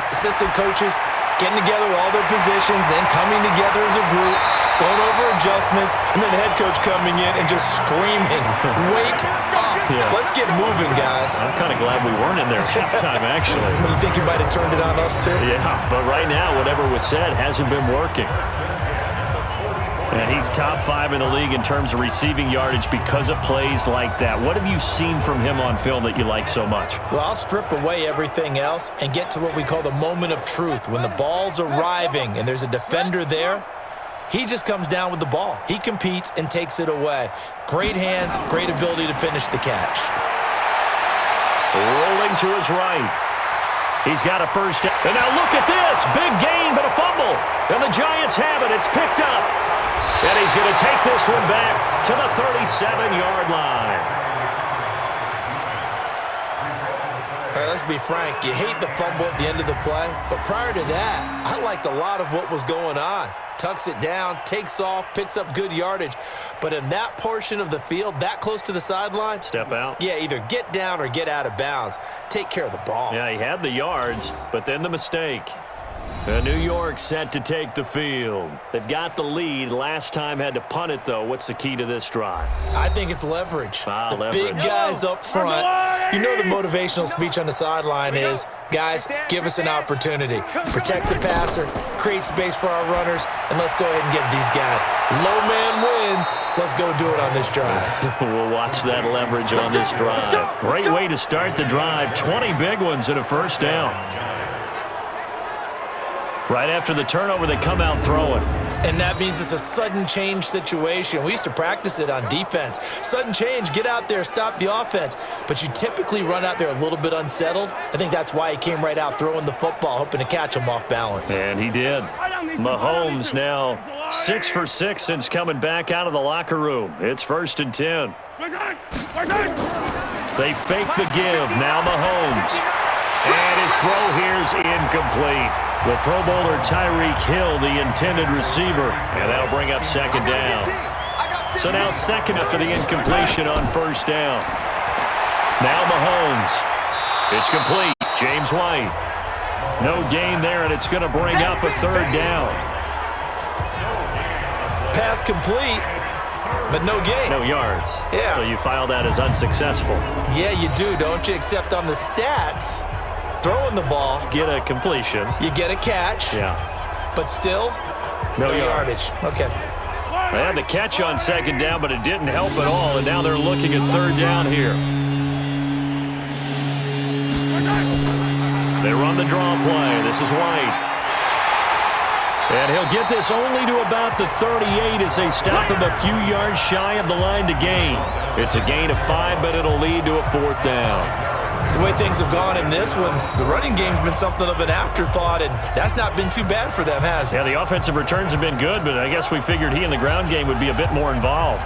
assistant coaches getting together with all their positions, then coming together as a group, going over adjustments, and then the head coach coming in and just screaming, "Wake up. Yeah. Let's get moving, guys." I'm kind of glad we weren't in there at halftime, actually. You think you might have turned it on us, too? Yeah, but right now, whatever was said hasn't been working. And he's top 5 in the league in terms of receiving yardage because of plays like that. What have you seen from him on film that you like so much? Well, I'll strip away everything else and get to what we call the moment of truth. When the ball's arriving and there's a defender there, he just comes down with the ball. He competes and takes it away. Great hands, great ability to finish the catch. Rolling to his right. He's got a first down. And now look at this. Big gain, but a fumble. And the Giants have it. It's picked up. And he's going to take this one back to the 37-yard line. All right, let's be frank. You hate the fumble at the end of the play, but prior to that, I liked a lot of what was going on. Tucks it down, takes off, picks up good yardage. But in that portion of the field, that close to the sideline, step out. Yeah, either get down or get out of bounds. Take care of the ball. Yeah, he had the yards, but then the mistake. New York set to take the field. They've got the lead. Last time had to punt it, though. What's the key to this drive? I think it's leverage. Leverage. Big guys up front. You know the motivational speech on the sideline is, guys, give us an opportunity. Protect the passer, create space for our runners, and let's go ahead and give these guys. Low man wins. Let's go do it on this drive. We'll watch that leverage on this drive. Great way to start the drive. 20 big ones and a first down. Right after the turnover, they come out throwing. And that means it's a sudden change situation. We used to practice it on defense. Sudden change, get out there, stop the offense. But you typically run out there a little bit unsettled. I think that's why he came right out throwing the football, hoping to catch him off balance. And he did. Mahomes now 6 for 6 since coming back out of the locker room. It's 1st and 10. They fake the give. Now Mahomes. And his throw here's incomplete. The Pro Bowler Tyreek Hill, the intended receiver. And that'll bring up 2nd down. So now 2nd after the incompletion on 1st down. Now Mahomes. It's complete. James White. No gain there, and it's going to bring up a 3rd down. Pass complete, but no gain. No yards. Yeah. So you file that as unsuccessful. Yeah, you do, don't you? Except on the stats, throwing the ball. Get a completion. You get a catch. Yeah. But still, no yardage. Okay. They had the catch on 2nd down, but it didn't help at all, and now they're looking at 3rd down here. They run the draw play. This is White. And he'll get this only to about the 38 as they stop him a few yards shy of the line to gain. It's a gain of 5, but it'll lead to a 4th down. The way things have gone in this one, the running game's been something of an afterthought, and that's not been too bad for them, has it? Yeah, the offensive returns have been good, but I guess we figured he in the ground game would be a bit more involved.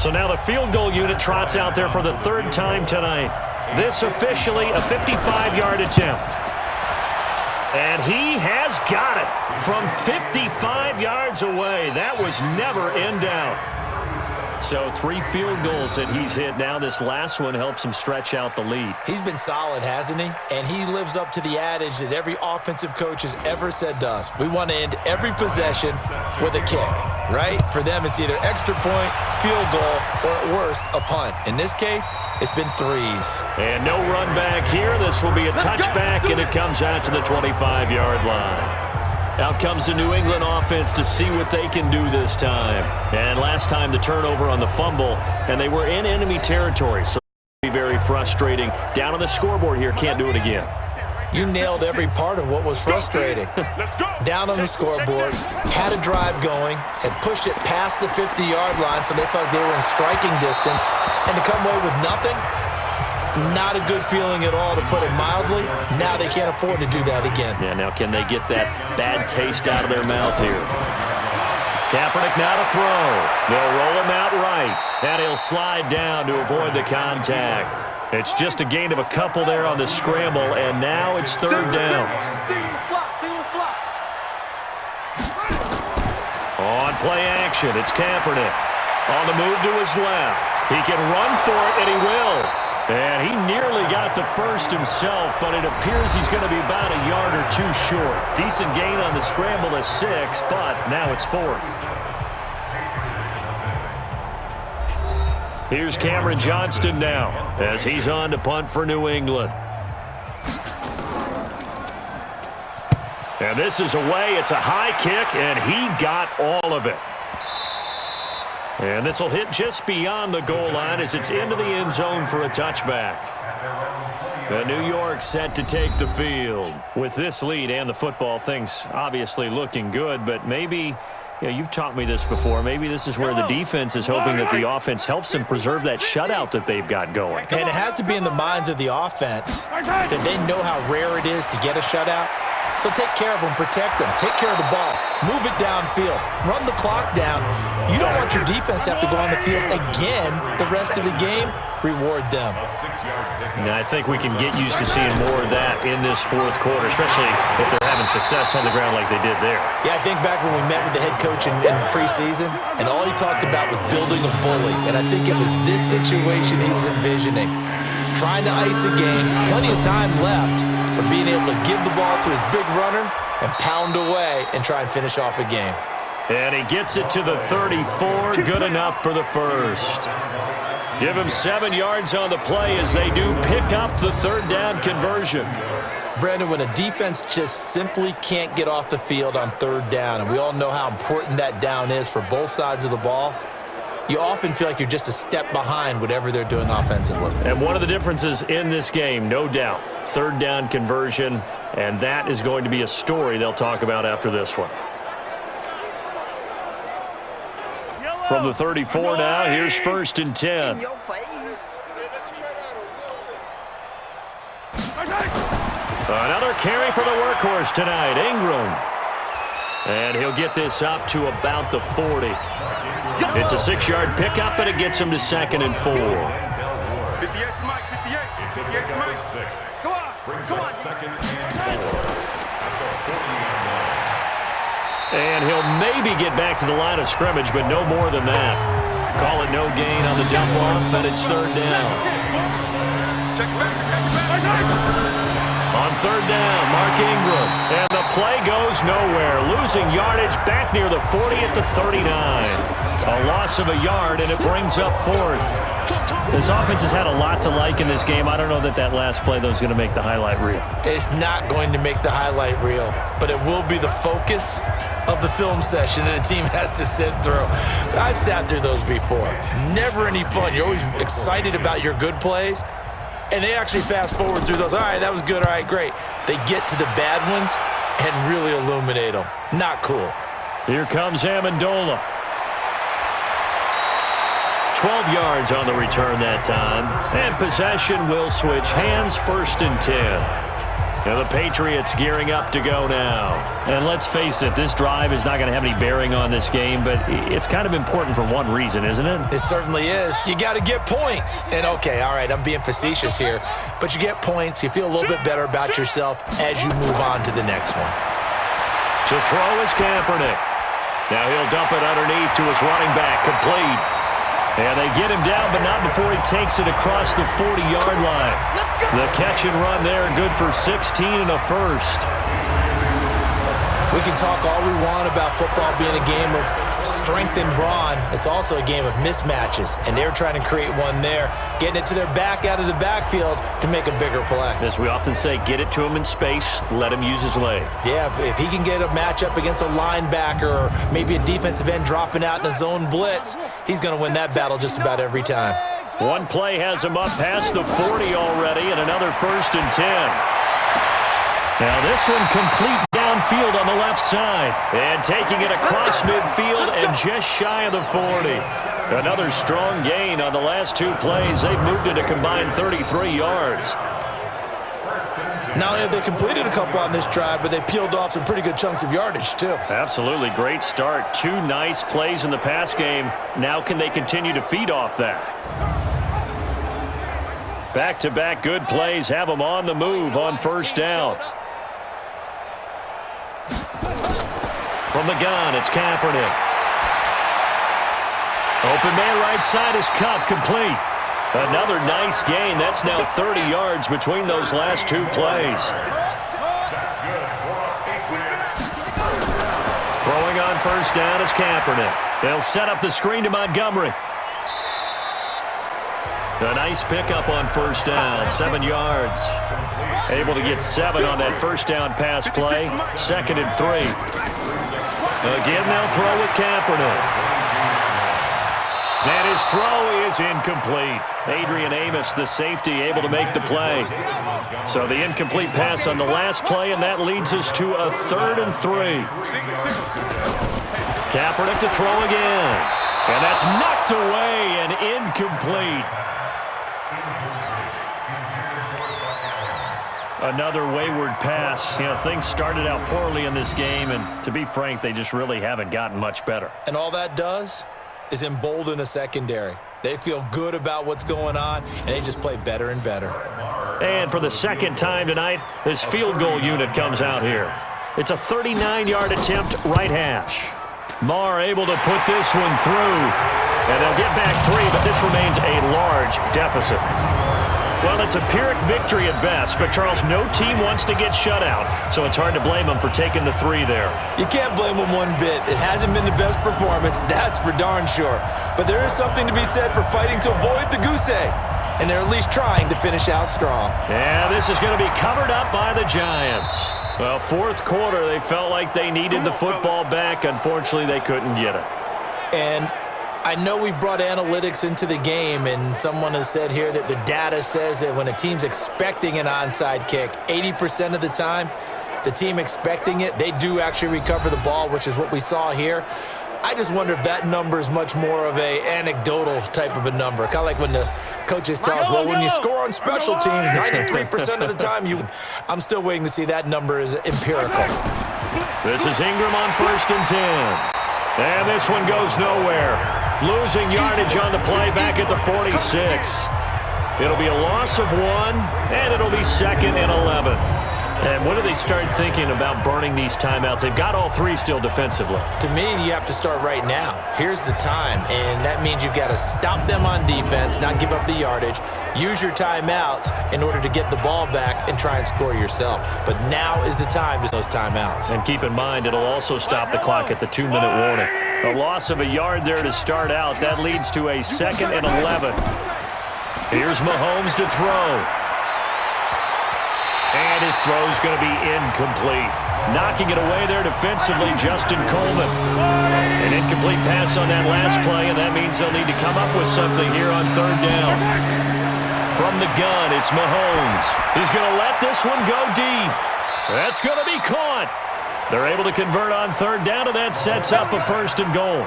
So now the field goal unit trots out there for the 3rd time tonight. This officially a 55-yard attempt. And he has got it from 55 yards away. That was never in doubt. So 3 field goals that he's hit now. This last one helps him stretch out the lead. He's been solid, hasn't he? And he lives up to the adage that every offensive coach has ever said to us. We want to end every possession with a kick, right? For them, it's either extra point, field goal, or at worst, a punt. In this case, it's been 3s. And no run back here. This will be a touchback, and it comes out to the 25-yard line. Out comes the New England offense to see what they can do this time. And last time the turnover on the fumble, and they were in enemy territory, so it'll be very frustrating. Down on the scoreboard here, can't do it again. You nailed every part of what was frustrating. Down on the scoreboard, had a drive going, had pushed it past the 50-yard line, so they thought they were in striking distance, and to come away with nothing, not a good feeling at all, to put it mildly. Now they can't afford to do that again. Yeah, now can they get that bad taste out of their mouth here? Kaepernick now to throw. They'll roll him out right, and he'll slide down to avoid the contact. It's just a gain of a couple there on the scramble, and now it's 3rd down. On play action, it's Kaepernick. On the move to his left. He can run for it, and he will. And he nearly got the first himself, but it appears he's going to be about a yard or 2 short. Decent gain on the scramble of 6, but now it's 4th. Here's Cameron Johnston now as he's on to punt for New England. And this is away. It's a high kick, and he got all of it. And this will hit just beyond the goal line as it's into the end zone for a touchback. The New York set to take the field. With this lead and the football, things obviously looking good, but maybe, you've taught me this before, maybe this is where the defense is hoping that the offense helps them preserve that shutout that they've got going. And it has to be in the minds of the offense that they know how rare it is to get a shutout. So take care of them, protect them, take care of the ball, move it downfield, run the clock down. You don't want your defense to have to go on the field again the rest of the game. Reward them. Now, I think we can get used to seeing more of that in this 4th quarter, especially if they're having success on the ground like they did there. Yeah, I think back when we met with the head coach in preseason, and all he talked about was building a bully. And I think it was this situation he was envisioning. trying to ice a game, plenty of time left, but being able to give the ball to his big runner and pound away and try and finish off a game. And he gets it to the 34, good enough for the first. Give him 7 yards on the play as they do pick up the third down conversion. Brandon, when a defense just simply can't get off the field on third down, and we all know how important that down is for both sides of the ball, you often feel like you're just a step behind whatever they're doing offensively. And one of the differences in this game, no doubt, third down conversion, and that is going to be a story they'll talk about after this one. From the 34 now, here's 1st and 10. In your face. Another carry for the workhorse tonight, Ingram. And he'll get this up to about the 40. It's a 6-yard pickup, and it gets him to 2nd and 4. 58 to Mike, 58. 58 to Mike. Come on. Brings Come up on. 2nd and 4 at the 40-yard line. And he'll maybe get back to the line of scrimmage, but no more than that. Call it no gain on the dump-off, and it's 3rd down. Check back. On 3rd down, Mark Ingram. And the play goes nowhere. Losing yardage back near the 40 at the 39. A loss of a yard, and it brings up 4th. This offense has had a lot to like in this game. I don't know that last play, though, is going to make the highlight reel. It's not going to make the highlight reel, but it will be the focus of the film session that the team has to sit through. I've sat through those before. Never any fun. You're always excited about your good plays, and they actually fast forward through those. All right, that was good. All right, great. They get to the bad ones and really illuminate them. Not cool. Here comes Amendola. 12 yards on the return that time. And possession will switch hands, 1st and 10. And the Patriots gearing up to go now. And let's face it, this drive is not going to have any bearing on this game, but it's kind of important for one reason, isn't it? It certainly is. You got to get points. And, okay, all right, I'm being facetious here, but you get points. You feel a little bit better about yourself as you move on to the next one. To throw is Kaepernick. Now he'll dump it underneath to his running back, complete. And they get him down, but not before he takes it across the 40-yard line. The catch and run there, good for 16 and a first. We can talk all we want about football being a game of strength and brawn. It's also a game of mismatches, and they're trying to create one there, getting it to their back out of the backfield to make a bigger play. As we often say, get it to him in space, let him use his leg. Yeah, if he can get a matchup against a linebacker or maybe a defensive end dropping out in a zone blitz, he's going to win that battle just about every time. One play has him up past the 40 already, and another 1st and 10. Now this one complete downfield on the left side. And taking it across midfield and just shy of the 40. Another strong gain on the last 2 plays. They've moved it a combined 33 yards. Not only have they completed a couple on this drive, but they peeled off some pretty good chunks of yardage, too. Absolutely. Great start. 2 nice plays in the pass game. Now can they continue to feed off that? Back-to-back good plays have them on the move on 1st down. From the gun, it's Kaepernick. Open man right side is Cup, complete. Another nice gain. That's now 30 yards between those last 2 plays. Throwing on 1st down is Kaepernick. They'll set up the screen to Montgomery. A nice pickup on 1st down, 7 yards. Able to get 7 on that 1st down pass play. 2nd and 3. Again, they'll throw with Kaepernick. And his throw is incomplete. Adrian Amos, the safety, able to make the play. So the incomplete pass on the last play, and that leads us to a 3rd and 3. Kaepernick to throw again. And that's knocked away and incomplete. Another wayward pass. You know, things started out poorly in this game, and to be frank, they just really haven't gotten much better. And all that does is embolden a secondary. They feel good about what's going on, and they just play better and better. And for the 2nd time tonight, this field goal unit comes out here. It's a 39-yard attempt, right hash. Marr able to put this one through. And they'll get back 3, but this remains a large deficit. Well, it's a Pyrrhic victory at best, but Charles, no team wants to get shut out, so it's hard to blame them for taking the 3 there. You can't blame them one bit. It hasn't been the best performance, that's for darn sure. But there is something to be said for fighting to avoid the goose egg, and they're at least trying to finish out strong. Yeah, this is going to be covered up by the Giants. Well, fourth quarter, they felt like they needed the football back. Unfortunately, they couldn't get it. And I know we've brought analytics into the game, and someone has said here that the data says that when a team's expecting an onside kick, 80% of the time, the team expecting it, they do actually recover the ball, which is what we saw here. I just wonder if that number is much more of a anecdotal type of a number. Kind of like when the coaches tell us, well, when you score on special teams, 93% of the time, I'm still waiting to see that number is empirical. This is Ingram on 1st and 10. And this one goes nowhere. Losing yardage on the play back at the 46. It'll be a loss of 1, and it'll be 2nd and 11. And when do they start thinking about burning these timeouts? They've got all 3 still defensively. To me, you have to start right now. Here's the time, and that means you've got to stop them on defense, not give up the yardage, use your timeouts in order to get the ball back and try and score yourself. But now is the time to those timeouts. And keep in mind, it'll also stop the clock at the 2-minute warning. A loss of a yard there to start out. That leads to a 2nd and 11. Here's Mahomes to throw. And his throw's going to be incomplete. Knocking it away there defensively, Justin Coleman. An incomplete pass on that last play, and that means they'll need to come up with something here on 3rd down. From the gun, it's Mahomes. He's going to let this one go deep. That's going to be caught. They're able to convert on 3rd down, and that sets up a 1st and goal.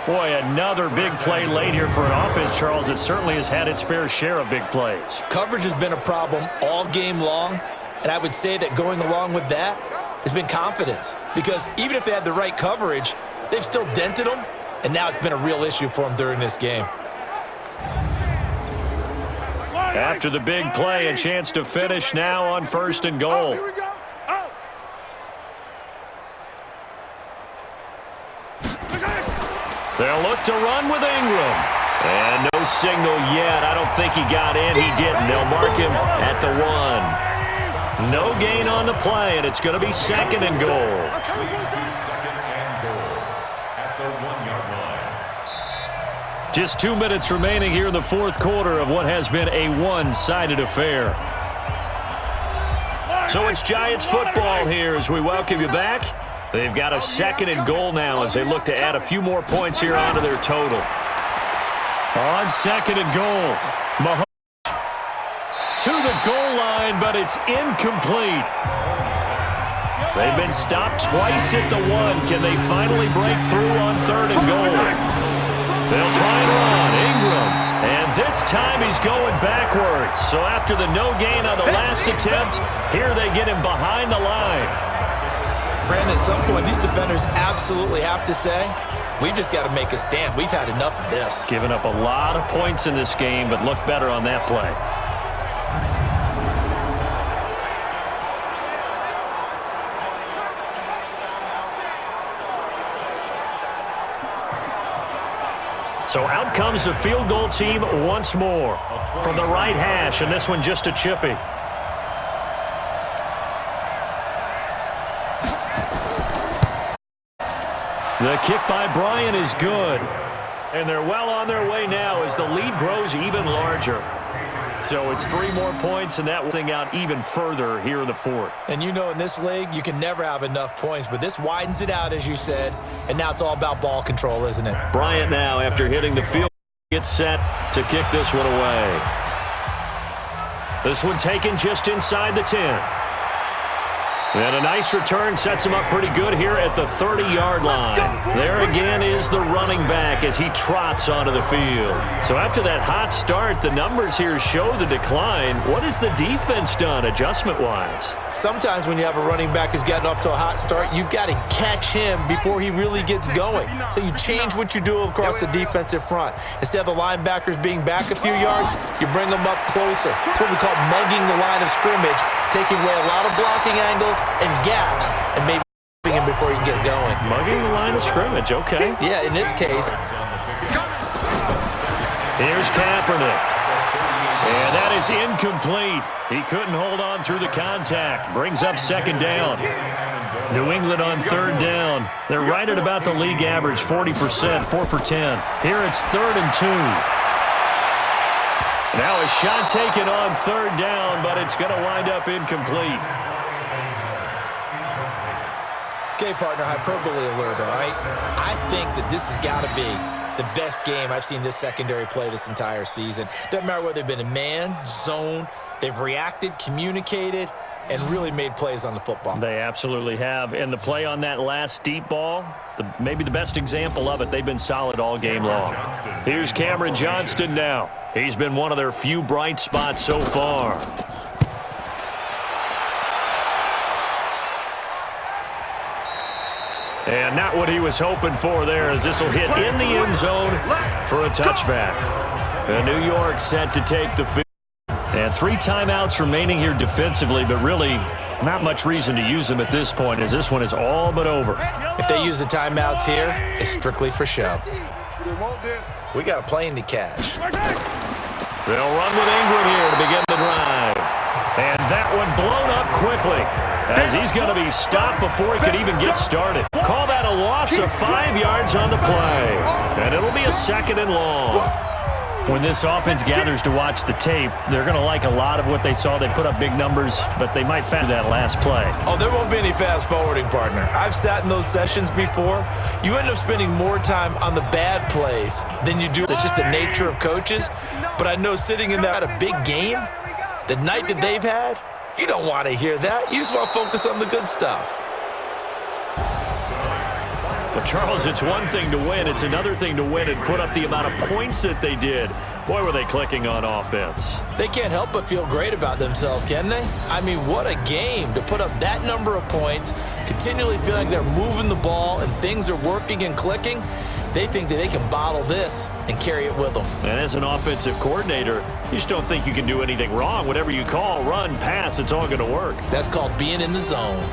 Boy, another big play late here for an offense, Charles. It certainly has had its fair share of big plays. Coverage has been a problem all game long, and I would say that going along with that has been confidence. Because even if they had the right coverage, they've still dented them, and now it's been a real issue for them during this game. After the big play, a chance to finish now on 1st and goal. Here we go. Oh. They'll look to run with Ingram. And no signal yet. I don't think he got in. He didn't. They'll mark him at the 1. No gain on the play, and it's going to be 2nd and goal. Second and goal at the 1-yard line. Just 2 minutes remaining here in the fourth quarter of what has been a one-sided affair. So it's Giants football here as we welcome you back. They've got a 2nd and goal now as they look to add a few more points here onto their total. On 2nd and goal, Mahomes to the goal line, but it's incomplete. They've been stopped twice at the 1. Can they finally break through on 3rd and goal? They'll try and run. Ingram. And this time he's going backwards. So after the no gain on the last attempt, here they get him behind the line. Brandon, at some point, these defenders absolutely have to say, we've just got to make a stand. We've had enough of this. Giving up a lot of points in this game, but look better on that play. So out comes the field goal team once more from the right hash, and this one just a chippy. The kick by Bryant is good. And they're well on their way now as the lead grows even larger. So it's 3 more points, and that will thing out even further here in the fourth. And you know in this league, you can never have enough points, but this widens it out, as you said, and now it's all about ball control, isn't it? Bryant now, after hitting the field, gets set to kick this one away. This one taken just inside the 10. And a nice return sets him up pretty good here at the 30-yard line. There again is the running back as he trots onto the field. So after that hot start, the numbers here show the decline. What has the defense done adjustment-wise? Sometimes when you have a running back who's gotten off to a hot start, you've got to catch him before he really gets going. So you change what you do across the defensive front. Instead of the linebackers being back a few yards, you bring them up closer. It's what we call mugging the line of scrimmage, taking away a lot of blocking angles and gaps, and maybe him before you can get going. Mugging the line of scrimmage, okay. Yeah, in this case. Here's Kaepernick. And that is incomplete. He couldn't hold on through the contact. Brings up second down. New England on third down. They're right at about the league average, 40%, 4 for 10. Here it's 3rd and 2. Now a shot taken on third down, but it's going to wind up incomplete. Okay, partner, hyperbole alert, all right? I think that this has got to be the best game I've seen this secondary play this entire season. Doesn't matter whether they've been in man, zone, they've reacted, communicated, and really made plays on the football. They absolutely have. And the play on that last deep ball, maybe the best example of it, they've been solid all game long. Here's Cameron Johnston now. He's been one of their few bright spots so far. And not what he was hoping for there, as this will hit in the end zone for a touchback. And New York set to take the field. And 3 timeouts remaining here defensively, but really not much reason to use them at this point, as this one is all but over. If they use the timeouts here, it's strictly for show. We got a plane to catch. They'll run with Ingram here to begin the drive. And that one blown up quickly, as he's going to be stopped before he could even get started. Call that a loss of 5 yards on the play. And it'll be a 2nd and long. When this offense gathers to watch the tape, they're going to like a lot of what they saw. They put up big numbers, but they might find that last play. Oh, there won't be any fast-forwarding, partner. I've sat in those sessions before. You end up spending more time on the bad plays than you do. It's just the nature of coaches. But I know sitting in that a big game, the night that they've had, you don't want to hear that. You just want to focus on the good stuff. Well, Charles, it's one thing to win. It's another thing to win and put up the amount of points that they did. Boy, were they clicking on offense. They can't help but feel great about themselves, can they? I mean, what a game to put up that number of points, continually feeling like they're moving the ball and things are working and clicking. They think that they can bottle this and carry it with them. And as an offensive coordinator, you just don't think you can do anything wrong. Whatever you call, run, pass, it's all going to work. That's called being in the zone.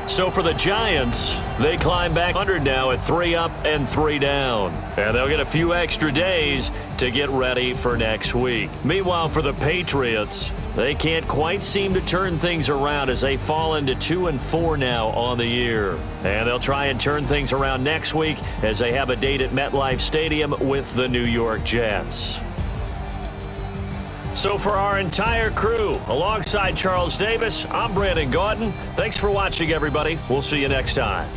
So for the Giants, they climb back 100 now at 3 up and 3 down. And they'll get a few extra days to get ready for next week. Meanwhile, for the Patriots, they can't quite seem to turn things around as they fall into 2 and 4 now on the year. And they'll try and turn things around next week as they have a date at MetLife Stadium with the New York Jets. So for our entire crew, alongside Charles Davis, I'm Brandon Gaudin. Thanks for watching, everybody. We'll see you next time.